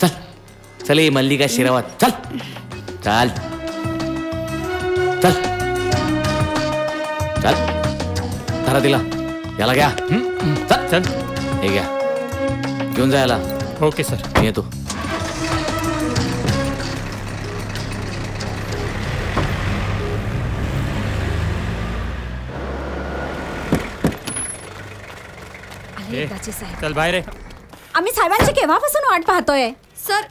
T: चल चल. ये मल्लिका शेरावत, चल चल चल चल. धरा तिला, याला घ्या. चल चल. हे घ्या, घेऊन जा याला.
V: Okay sir.
T: मी येतो.
V: चल बाहेर आहे.
K: आम्ही साहेबांची केव्हापासून वाट पाहतोय.
U: सर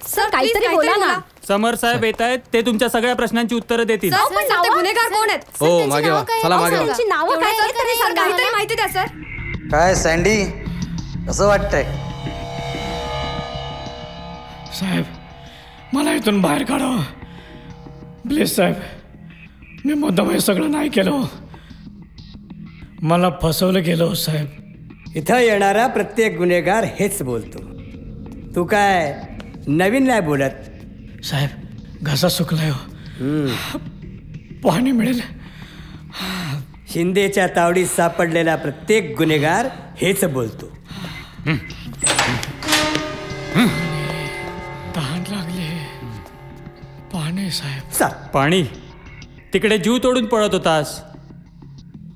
U: सर
K: काहीतरी बोला ना.
V: समर साहेब येत आहेत, ते तुमच्या सगळ्या प्रश्नांची उत्तरं देतील.
U: ते गुन्हेगार कोण आहेत?
V: हो, मागे वा. चला मागे वा.
K: त्यांची नावं काय
U: सर, तरी सर काहीतरी माहिती द्या सर.
M: काय सँडी, कसं वाटतंय?
J: साहेब, मला इथून बाहेर काढा प्लीज साहेब. मी मुद्दाम हे सगळं नाही केलं. मला फसवलं गेलं साहेब.
A: इथं येणारा प्रत्येक गुन्हेगार हेच बोलतो. तू काय नवीन नाही बोलत.
J: साहेब, घसा सुकलाय हो. पाणी मिळेल.
A: शिंदेच्या तावडीत सापडलेला प्रत्येक गुन्हेगार हेच बोलतो.
J: तहान लागले. पाणी साहेब.
V: पाणी? तिकडे जीव तोडून पळत होतास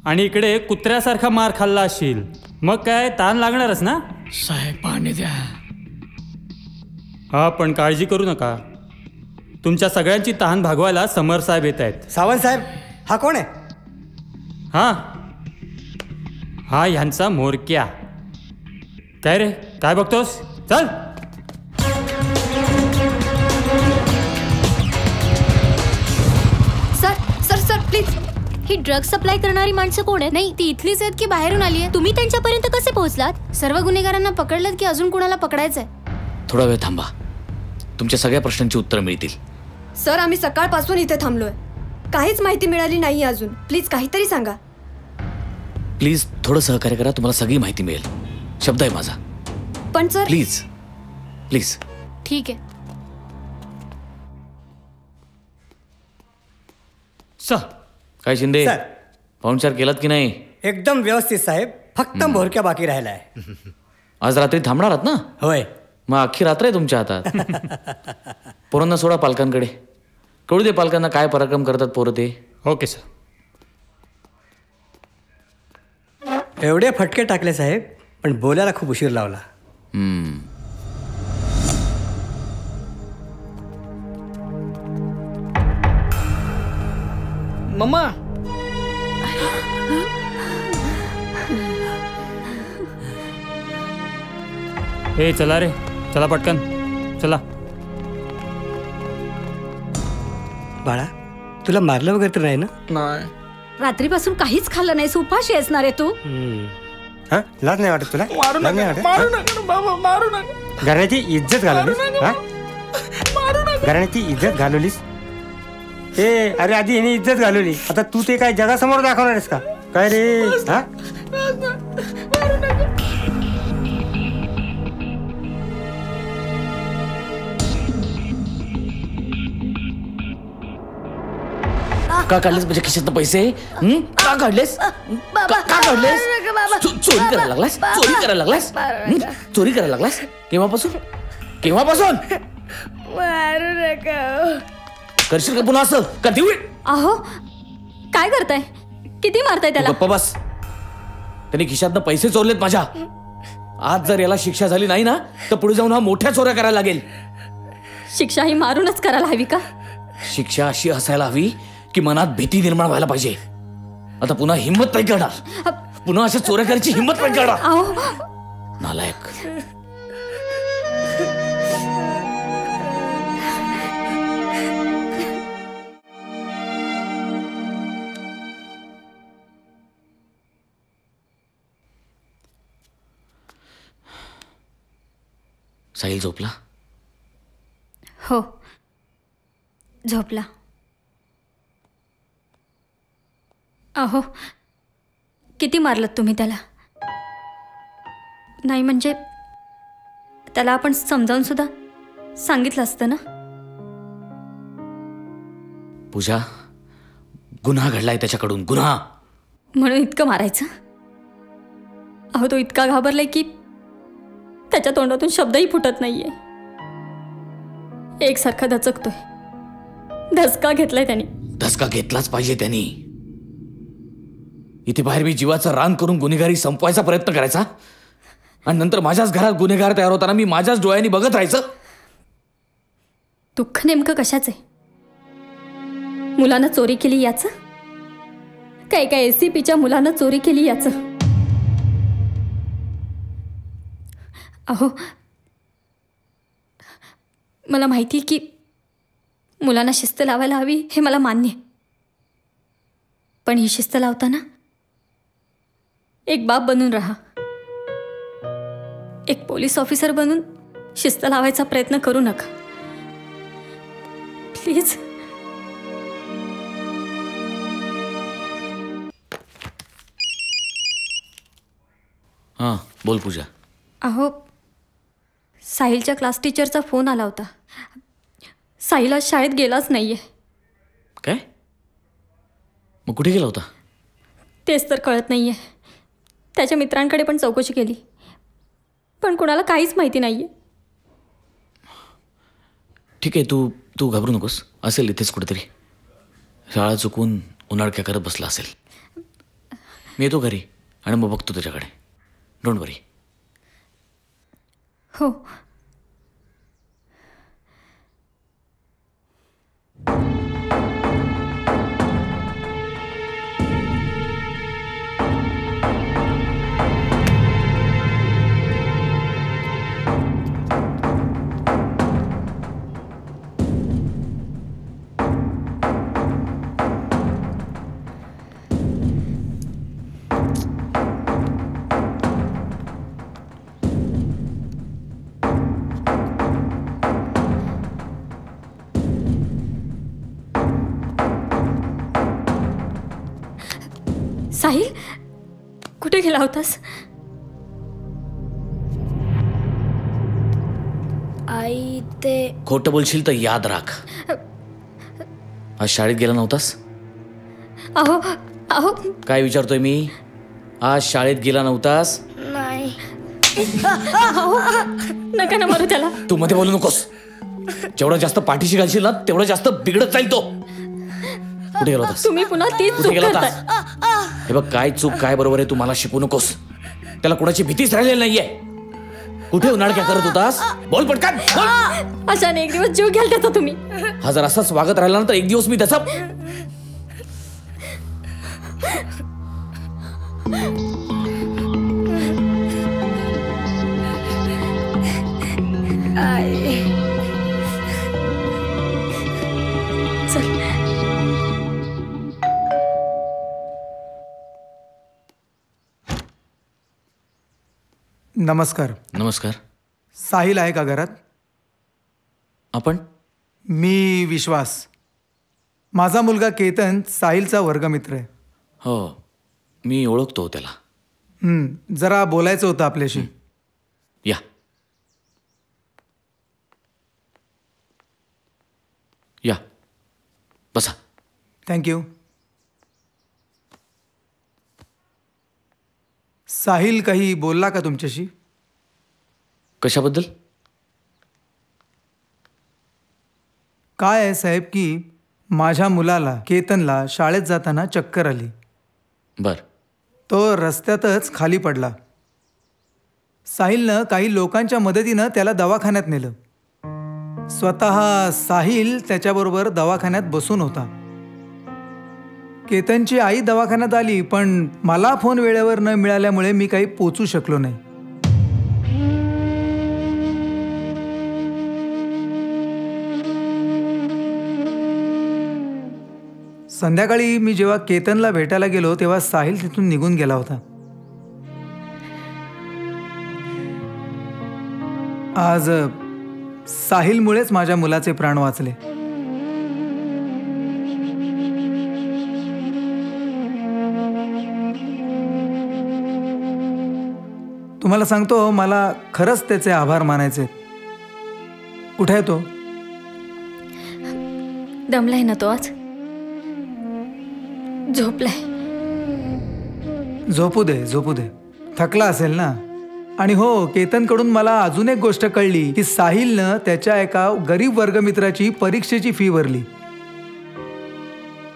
V: आणि इकडे कुत्र्यासारखा मार खाल्ला असशील, मग काय ताण लागणारच ना.
J: साहेब, पाणी द्या.
V: हा, पण काळजी करू नका. तुमच्या सगळ्यांची तहान भागवायला समर साहेब येत आहेत.
A: सावंत साहेब, हा कोण आहे?
V: हां हा ह्यांचा मोरक्या. काय रे काय बघतोस? चल.
P: Sir please. He drug supply करणारी माणसं कोण आहेत? नाही ती इथलीच आहेत की बाहेरून आली आहे? तुम्ही त्यांच्यापर्यंत कसे पोहोचलात? सर्व गुन्हेगारांना पकडलं की अजून कोणाला पकडायचंय?
T: थोडा वेळ थांबा, तुमच्या सगळ्या प्रश्नांची उत्तरं मिळतील.
U: सर आम्ही सकाळपासून इथे थांबलोय, काहीच माहिती मिळाली नाही अजून. प्लीज काहीतरी सांगा.
T: प्लीज थोडं सहकार्य करा, तुम्हाला सगळी माहिती मिळेल. शब्द आहे माझा.
U: पण सर
T: प्लीज प्लीज.
P: ठीक आहे.
T: काय शिंदे, पाहुणचार केलात की नाही?
A: एकदम व्यवस्थित साहेब, फक्त मोरक्या बाकी राहिलाय.
T: आज रात्री थांबणार आहात ना?
A: होय.
T: मग अख्खी रात्र आहे तुमच्या हातात. पोरांना सोडा पालकांकडे, कळू दे पालकांना काय पराक्रम करतात पोरं ते.
V: Okay sir.
A: एवढे फटके टाकले साहेब, पण बोलायला खूप उशीर लावला.
J: मम्मा.
V: ए चला रे, चला पटकन चला.
A: बाळा तुला मारलं वगैरे तर नाही ना?
J: नाही.
K: रात्रीपासून काहीच खाल्लं नाही, उपाशी असणार आहे तू.
A: लाज नाही वाटत तुला?
F: मारू
A: लाज नाही
F: नका,
A: वाटत?
F: मारू नका बाबा, मारू नका.
A: घराण्याची इज्जत घालवलीस. घराण्याची इज्जत घालवलीस. ए अरे आधी हिने इज्जत घालवली, आता तू ते काय जगासमोर दाखवणार आहेस का काय रे? हा
T: का काढलेस माझ्या खिशातनं पैसे? का काढलेस? का काढलेस? चोरी करायला लागलास? चोरी करायला लागलास? चोरी करायला लागलास? केव्हापासून? केव्हापासून?
K: मारू नका.
T: करशील का पुन्हा असं? कधी होईल?
K: अहो काय करताय? किती मारताय त्याला?
T: गप्प बस. त्यांनी खिशातनं पैसे चोरलेत माझ्या. आज जर याला शिक्षा झाली नाही ना, तर पुढे जाऊन हा मोठ्या चोऱ्या करायला लागेल.
K: शिक्षा ही मारूनच करायला हवी का?
T: शिक्षा अशी असायला हवी की मनात भीती निर्माण व्हायला पाहिजे. आता पुन्हा हिंमत नाही करणार, पुन्हा अशा चोऱ्या करायची हिंमत नाही करणार. नालायक. साहिल झोपला?
K: हो झोपला. अहो किती मारलं तुम्ही त्याला? नाही म्हणजे त्याला आपण समजावून सुद्धा सांगितलं असतं ना.
T: पूजा, गुन्हा घडलाय त्याच्याकडून, गुन्हा.
K: म्हणून इतकं मारायचं? अहो तो इतका घाबरलाय की त्याच्या तोंडातून शब्दही फुटत नाहीये. एकसारखा दचकतोय. धसका घेतलाय त्याने.
T: धसका घेतलाच पाहिजे त्यांनी. इथे बाहेर मी जीवाचं रान करून गुन्हेगारी संपवायचा प्रयत्न करायचा, आणि नंतर माझ्याच घरात गुन्हेगार तयार होताना मी माझ्याच डोळ्यांनी बघत राहायचं.
K: दुःख नेमकं कशाच आहे? मुलानं चोरी केली याचं? काय काय एसीपीच्या मुलानं चोरी केली याचं? अहो मला माहिती की मुलांना शिस्त लावायला हवी, हे मला मान्य. पण ही शिस्त लावताना एक बाप बनून राहा. एक पोलीस ऑफिसर बनून शिस्त लावायचा प्रयत्न करू नका प्लीज.
T: हां बोल पूजा.
K: अहो साहिलच्या क्लास टीचरचा फोन आला होता. साहिल आज शाळेत गेलाच नाहीये.
T: काय? मग कुठे गेला होता?
K: तेच तर कळत नाहीये. त्याच्या मित्रांकडे पण चौकशी केली, पण कोणाला काहीच माहिती नाहीये.
T: ठीक आहे, तू घाबरू नकोस. असेल इथेच कुठेतरी. शाळा चुकून उन्हाळक्या करत बसला असेल. मी येतो घरी आणि मग बघतो त्याच्याकडे. डोंट वरी.
K: हो. साहिल कुठे गेला होतास?
D: आई ते
T: खोटं बोलशील तर याद राख. आज शाळेत गेला नव्हतास?
K: अहो अहो
T: काय विचारतोय मी? आज शाळेत गेला नव्हतास?
D: नाही.
K: अहो, नका ना मारू त्याला.
T: तू मध्ये बोलू नकोस. जेवढं जास्त पाठीशी घालशील ना तेवढं जास्त बिघडत जाईल तो. कुठे गेला होतास?
K: तुम्ही पुन्हा तीच
T: कुठे
K: चूक
T: गेला
K: करताय.
T: होतास? हे बघ, काय चूक काय बरोबर आहे तू मला शिकवू नकोस. त्याला कुणाची भीतीच राहिलेली नाहीये. कुठे उन्हाळ्या करत होतास? बोल पटकन बोल.
K: अशाने एक दिवस जीव घ्याल त्याचा तुम्ही.
T: हा जर असाच वागत राहिला ना तर एक दिवस मी त्याचा
B: नमस्कार.
T: नमस्कार.
B: साहिल आहे का घरात?
T: आपण?
B: मी विश्वास. माझा मुलगा केतन साहिलचा वर्गमित्र आहे.
T: हो, मी ओळखतो त्याला.
B: जरा बोलायचं होतं आपल्याशी.
T: या या बसा.
B: थँक्यू. साहिल काही बोलला का तुमच्याशी?
T: कशाबद्दल?
B: काय आहे साहेब की माझ्या मुलाला केतनला शाळेत जाताना चक्कर आली.
T: बर.
B: तो रस्त्यातच खाली पडला. साहिलनं काही लोकांच्या मदतीनं त्याला दवाखान्यात नेलं. स्वतः साहिल त्याच्याबरोबर दवाखान्यात बसून होता. केतनची आई दवाखान्यात आली पण मला फोन वेळेवर न मिळाल्यामुळे मी काही पोचू शकलो नाही. संध्याकाळी मी जेव्हा केतनला भेटायला गेलो तेव्हा साहिल तिथून निघून गेला होता. आज साहिलमुळेच माझ्या मुलाचे प्राण वाचले. तुम्हाला सांगतो, मला खरंच त्याचे आभार मानायचे. कुठे आहे तो?
K: दमलाय ना तो आज. झोपलाय.
B: झोपू दे झोपू दे. थकला असेल ना. आणि हो, केतनकडून मला अजून एक गोष्ट कळली की साहिलनं त्याच्या एका गरीब वर्गमित्राची परीक्षेची फी भरली.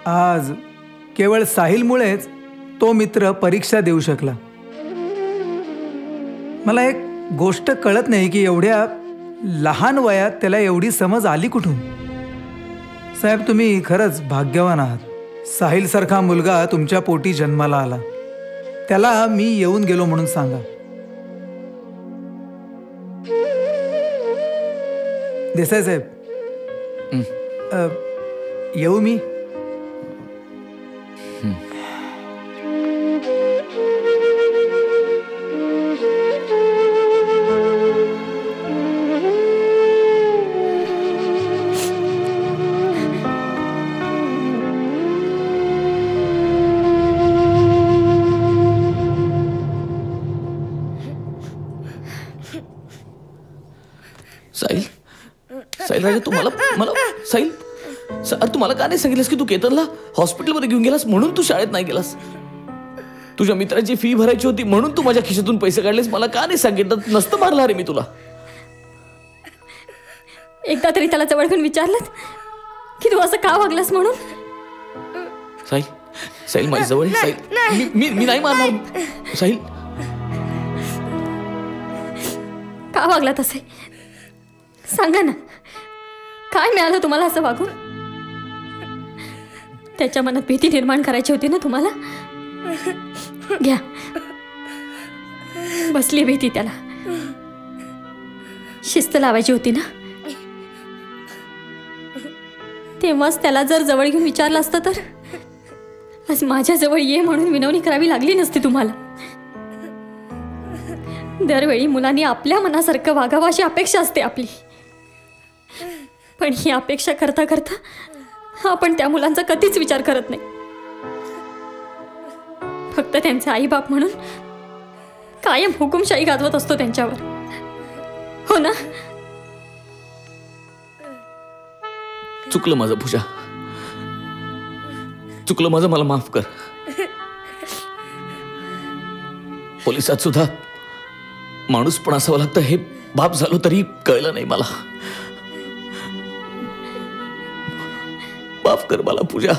B: आज केवळ साहिलमुळेच तो मित्र परीक्षा देऊ शकला. मला एक गोष्ट कळत नाही की एवढ्या लहान वयात त्याला एवढी समज आली कुठून. साहेब, तुम्ही खरंच भाग्यवान आहात. साहिलसारखा मुलगा तुमच्या पोटी जन्माला आला. त्याला मी येऊन गेलो म्हणून सांगा. देसाई साहेब, येऊ मी?
T: साहिल, साहिल राजा, तू मला साहिल, अरे तू मला का नाही सांगितलंस की तू केतनला हॉस्पिटलमध्ये घेऊन गेलास म्हणून तू शाळेत नाही गेलास? तुझ्या मित्राची फी भरायची होती म्हणून तू माझ्या खिशातून पैसे काढलेस. मला का नाही सांगितलं? नसतं मारला रे मी तुला.
K: एकदा तरी त्याला जवळ घेऊन विचारलं की तू असं का वागलास म्हणून?
T: साहिल, साहिल माझ्या जवळ आहे. साहिल, मी नाही मारणार. साहिल,
K: का वागला तसे? सांगा ना, काय मिळालं तुम्हाला असं वागून? त्याच्या मनात भीती निर्माण करायची होती ना तुम्हाला. घ्या, बसली भीती त्याला. शिस्त लावायची होती ना. तेव्हाच त्याला जर जवळ घेऊन विचारलं असतं तर आज माझ्या जवळ ये म्हणून विनवणी करावी लागली नसती तुम्हाला. दरवेळी मुलांनी आपल्या मनासारखं वागावं अशी अपेक्षा असते आपली. पण ही अपेक्षा करता करता आपण त्या मुलांचा कधीच विचार करत नाही.
P: फक्त त्यांचे आईबाप म्हणून कायम हुकुमशाही गाजवत असतो त्यांच्यावर, हो ना?
T: चुकलं माझं पूजा, चुकलं माझं, मला माफ कर. पोलिसात सुद्धा माणूस पण असावं लागतं हे बाप झालो तरी कळलं नाही मला. माफ कर मला पूजा.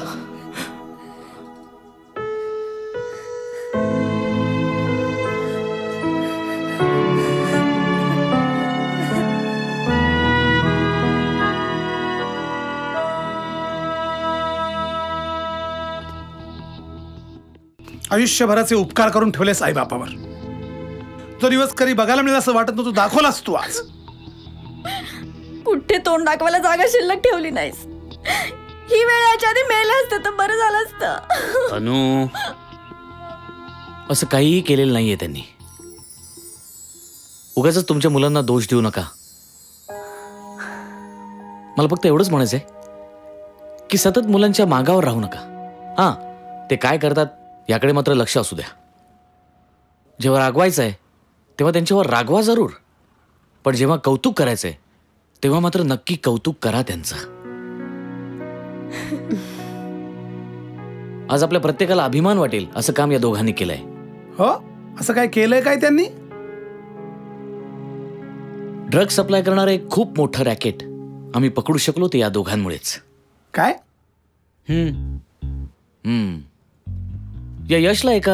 F: आयुष्यभराचे उपकार करून ठेवलेस आई बापावर. तो दिवस कधी बघायला मिळेल असं वाटत नव्हतं, दाखवलास तू आज.
K: कुठे तोंड दाखवायला जागा शिल्लक ठेवली नाहीस. ही वेळ याच्या आधी मेलं असतं तर बरं झालं असतं.
T: अनु, असं काहीही केलेलं नाहीये त्यांनी. उगाच तुमच्या मुलांना दोष देऊ नका. मला फक्त एवढंच म्हणायचंय की सतत मुलांच्या मागावर राहू नका. हा, ते काय करतात याकडे मात्र लक्ष असू द्या. जेव्हा रागवायचं आहे तेव्हा त्यांच्यावर रागवा जरूर, पण जेव्हा कौतुक करायचंय तेव्हा मात्र नक्की कौतुक करा त्यांचं. आज आपल्या प्रत्येकाला अभिमान वाटेल असं काम या दोघांनी केलंय.
F: हो, असं काय केलंय काय त्यांनी?
T: ड्रग सप्लाय करणारे एक खूप मोठं रॅकेट आम्ही पकडू शकलो ते या दोघांमुळेच.
F: काय?
T: या यशला एका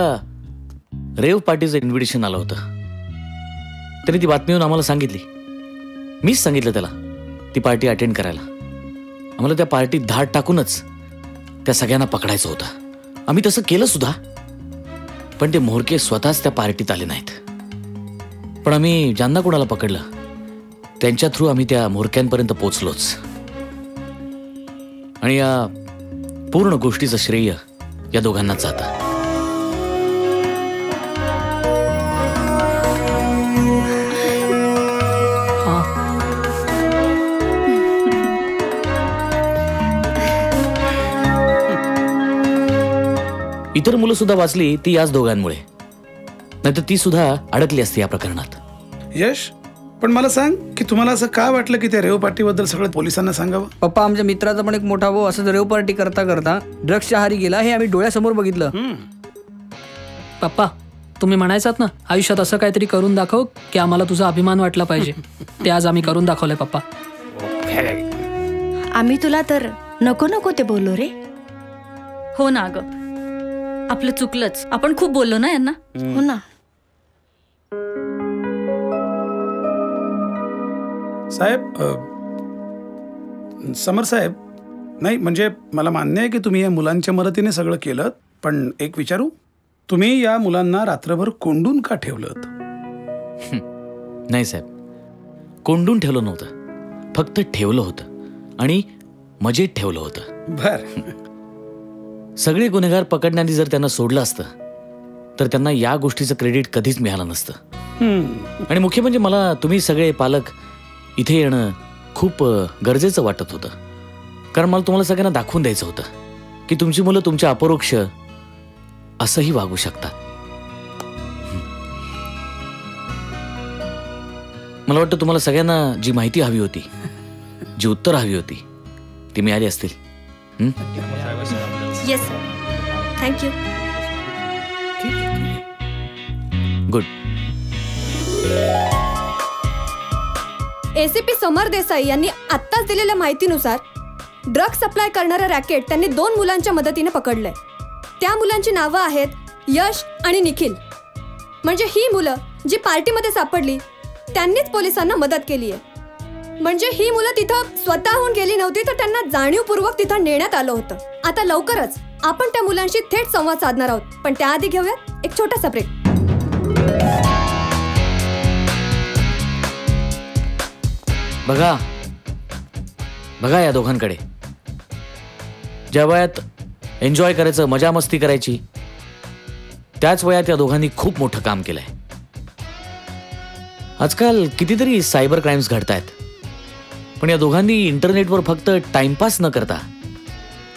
T: रेव पार्टीचं इन्व्हिटेशन आलं होतं. तरी ती बातमी येऊन आम्हाला सांगितली. मीच सांगितलं त्याला ती पार्टी अटेंड करायला. आम्हाला त्या पार्टीत धाड टाकूनच त्या सगळ्यांना पकडायचं होतं. आम्ही तसं केलं सुद्धा, पण ते म्होरके स्वतःच त्या पार्टीत आले नाहीत. पण आम्ही ज्यांना कोणाला पकडलं त्यांच्या थ्रू आम्ही त्या म्होरक्यांपर्यंत पोचलोच. आणि या पूर्ण गोष्टीचं श्रेय या दोघांनाच जातं. इतर मुलं सुद्धा वाचली ती याच दोघांमुळे, नाहीतर ती सुद्धा अडकली असती या प्रकरणात.
F: यश, पण मला सांग की तुम्हाला असं का वाटलं की त्या रेव पार्टीबद्दल सगळं पोलिसांना सांगावं?
J: पप्पा, आमच्या मित्राचा पण एक मोठा भाऊ असंच रेव पार्टी करता करता ड्रग्सच्या आहारी गेला, हे आम्ही डोळ्यासमोर बघितलं.
I: पप्पा, तुम्ही म्हणायचात ना आयुष्यात असं काहीतरी करून दाखव की आम्हाला तुझा अभिमान वाटला पाहिजे. ते आज आम्ही करून दाखवलंय पप्पा.
D: आम्ही तुला तर नको नको ते बोललो रे.
K: हो ना ग, आपलं चुकलंच. आपण खूप बोललो ना यांना.
D: हो ना.
F: साहेब, समर साहेब, नाही म्हणजे मला मान्य आहे की तुम्ही या मुलांच्या मदतीने सगळं केलं, पण एक विचारू, तुम्ही या मुलांना रात्रभर कोंडून का ठेवलं?
T: नाही साहेब, कोंडून ठेवलं नव्हतं, फक्त ठेवलं होतं आणि मजेत ठेवलं होतं.
F: बर.
T: सगळे गुन्हेगार पकडण्याआधी जर त्यांना सोडलं असतं तर त्यांना या गोष्टीचं क्रेडिट कधीच मिळालं नसतं. आणि मुख्य म्हणजे मला तुम्ही सगळे पालक इथे येणं खूप गरजेचं वाटत होतं, कारण मला तुम्हाला सगळ्यांना दाखवून द्यायचं होतं की तुमची मुलं तुमच्या अपरोक्ष असंही वागू शकतात. मला वाटतं तुम्हाला सगळ्यांना जी माहिती हवी होती, जी उत्तर हवी होती ती मिळाली असतील.
U: Yes sir, thank you.
T: Good.
U: ACP Samar Desai यांनी आत्ताच दिलेल्या माहितीनुसार ड्रग सप्लाय करणारं रॅकेट त्यांनी 2 मुलांच्या मदतीने पकडलंय. त्या मुलांची नावं आहेत यश आणि निखिल. म्हणजे ही मुलं जी पार्टीमध्ये सापडली त्यांनीच पोलिसांना मदत केली आहे. म्हणजे ही मुलं तिथं स्वतःहून गेली नव्हती, तर त्यांना जाणीवपूर्वक तिथं नेण्यात आलं होतं. आता लवकरच आपण त्या मुलांशी थेट संवाद साधणार आहोत, पण त्याआधी घेऊयात एक छोटासा ब्रेक.
T: बघा बघा या दोघांकडे. ज्या वयात एन्जॉय करायचं, मजा मस्ती करायची, त्याच वयात या दोघांनी खूप मोठं काम केलंय. आजकाल कितीतरी सायबर क्राईम्स घडतायत, पण या दोघांनी इंटरनेटवर फक्त टाइमपास न करता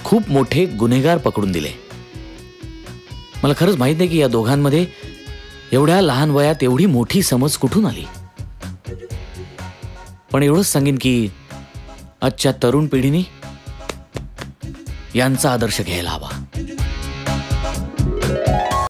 T: खूप मोठे गुन्हेगार पकडून दिले. मला खरंच माहित नाही की या दोघांमध्ये एवढ्या लहान वयात एवढी मोठी समज कुठून आली. पण एवढंच सांगेन की आजच्या तरुण पिढीने यांचा आदर्श घ्यायला हवा.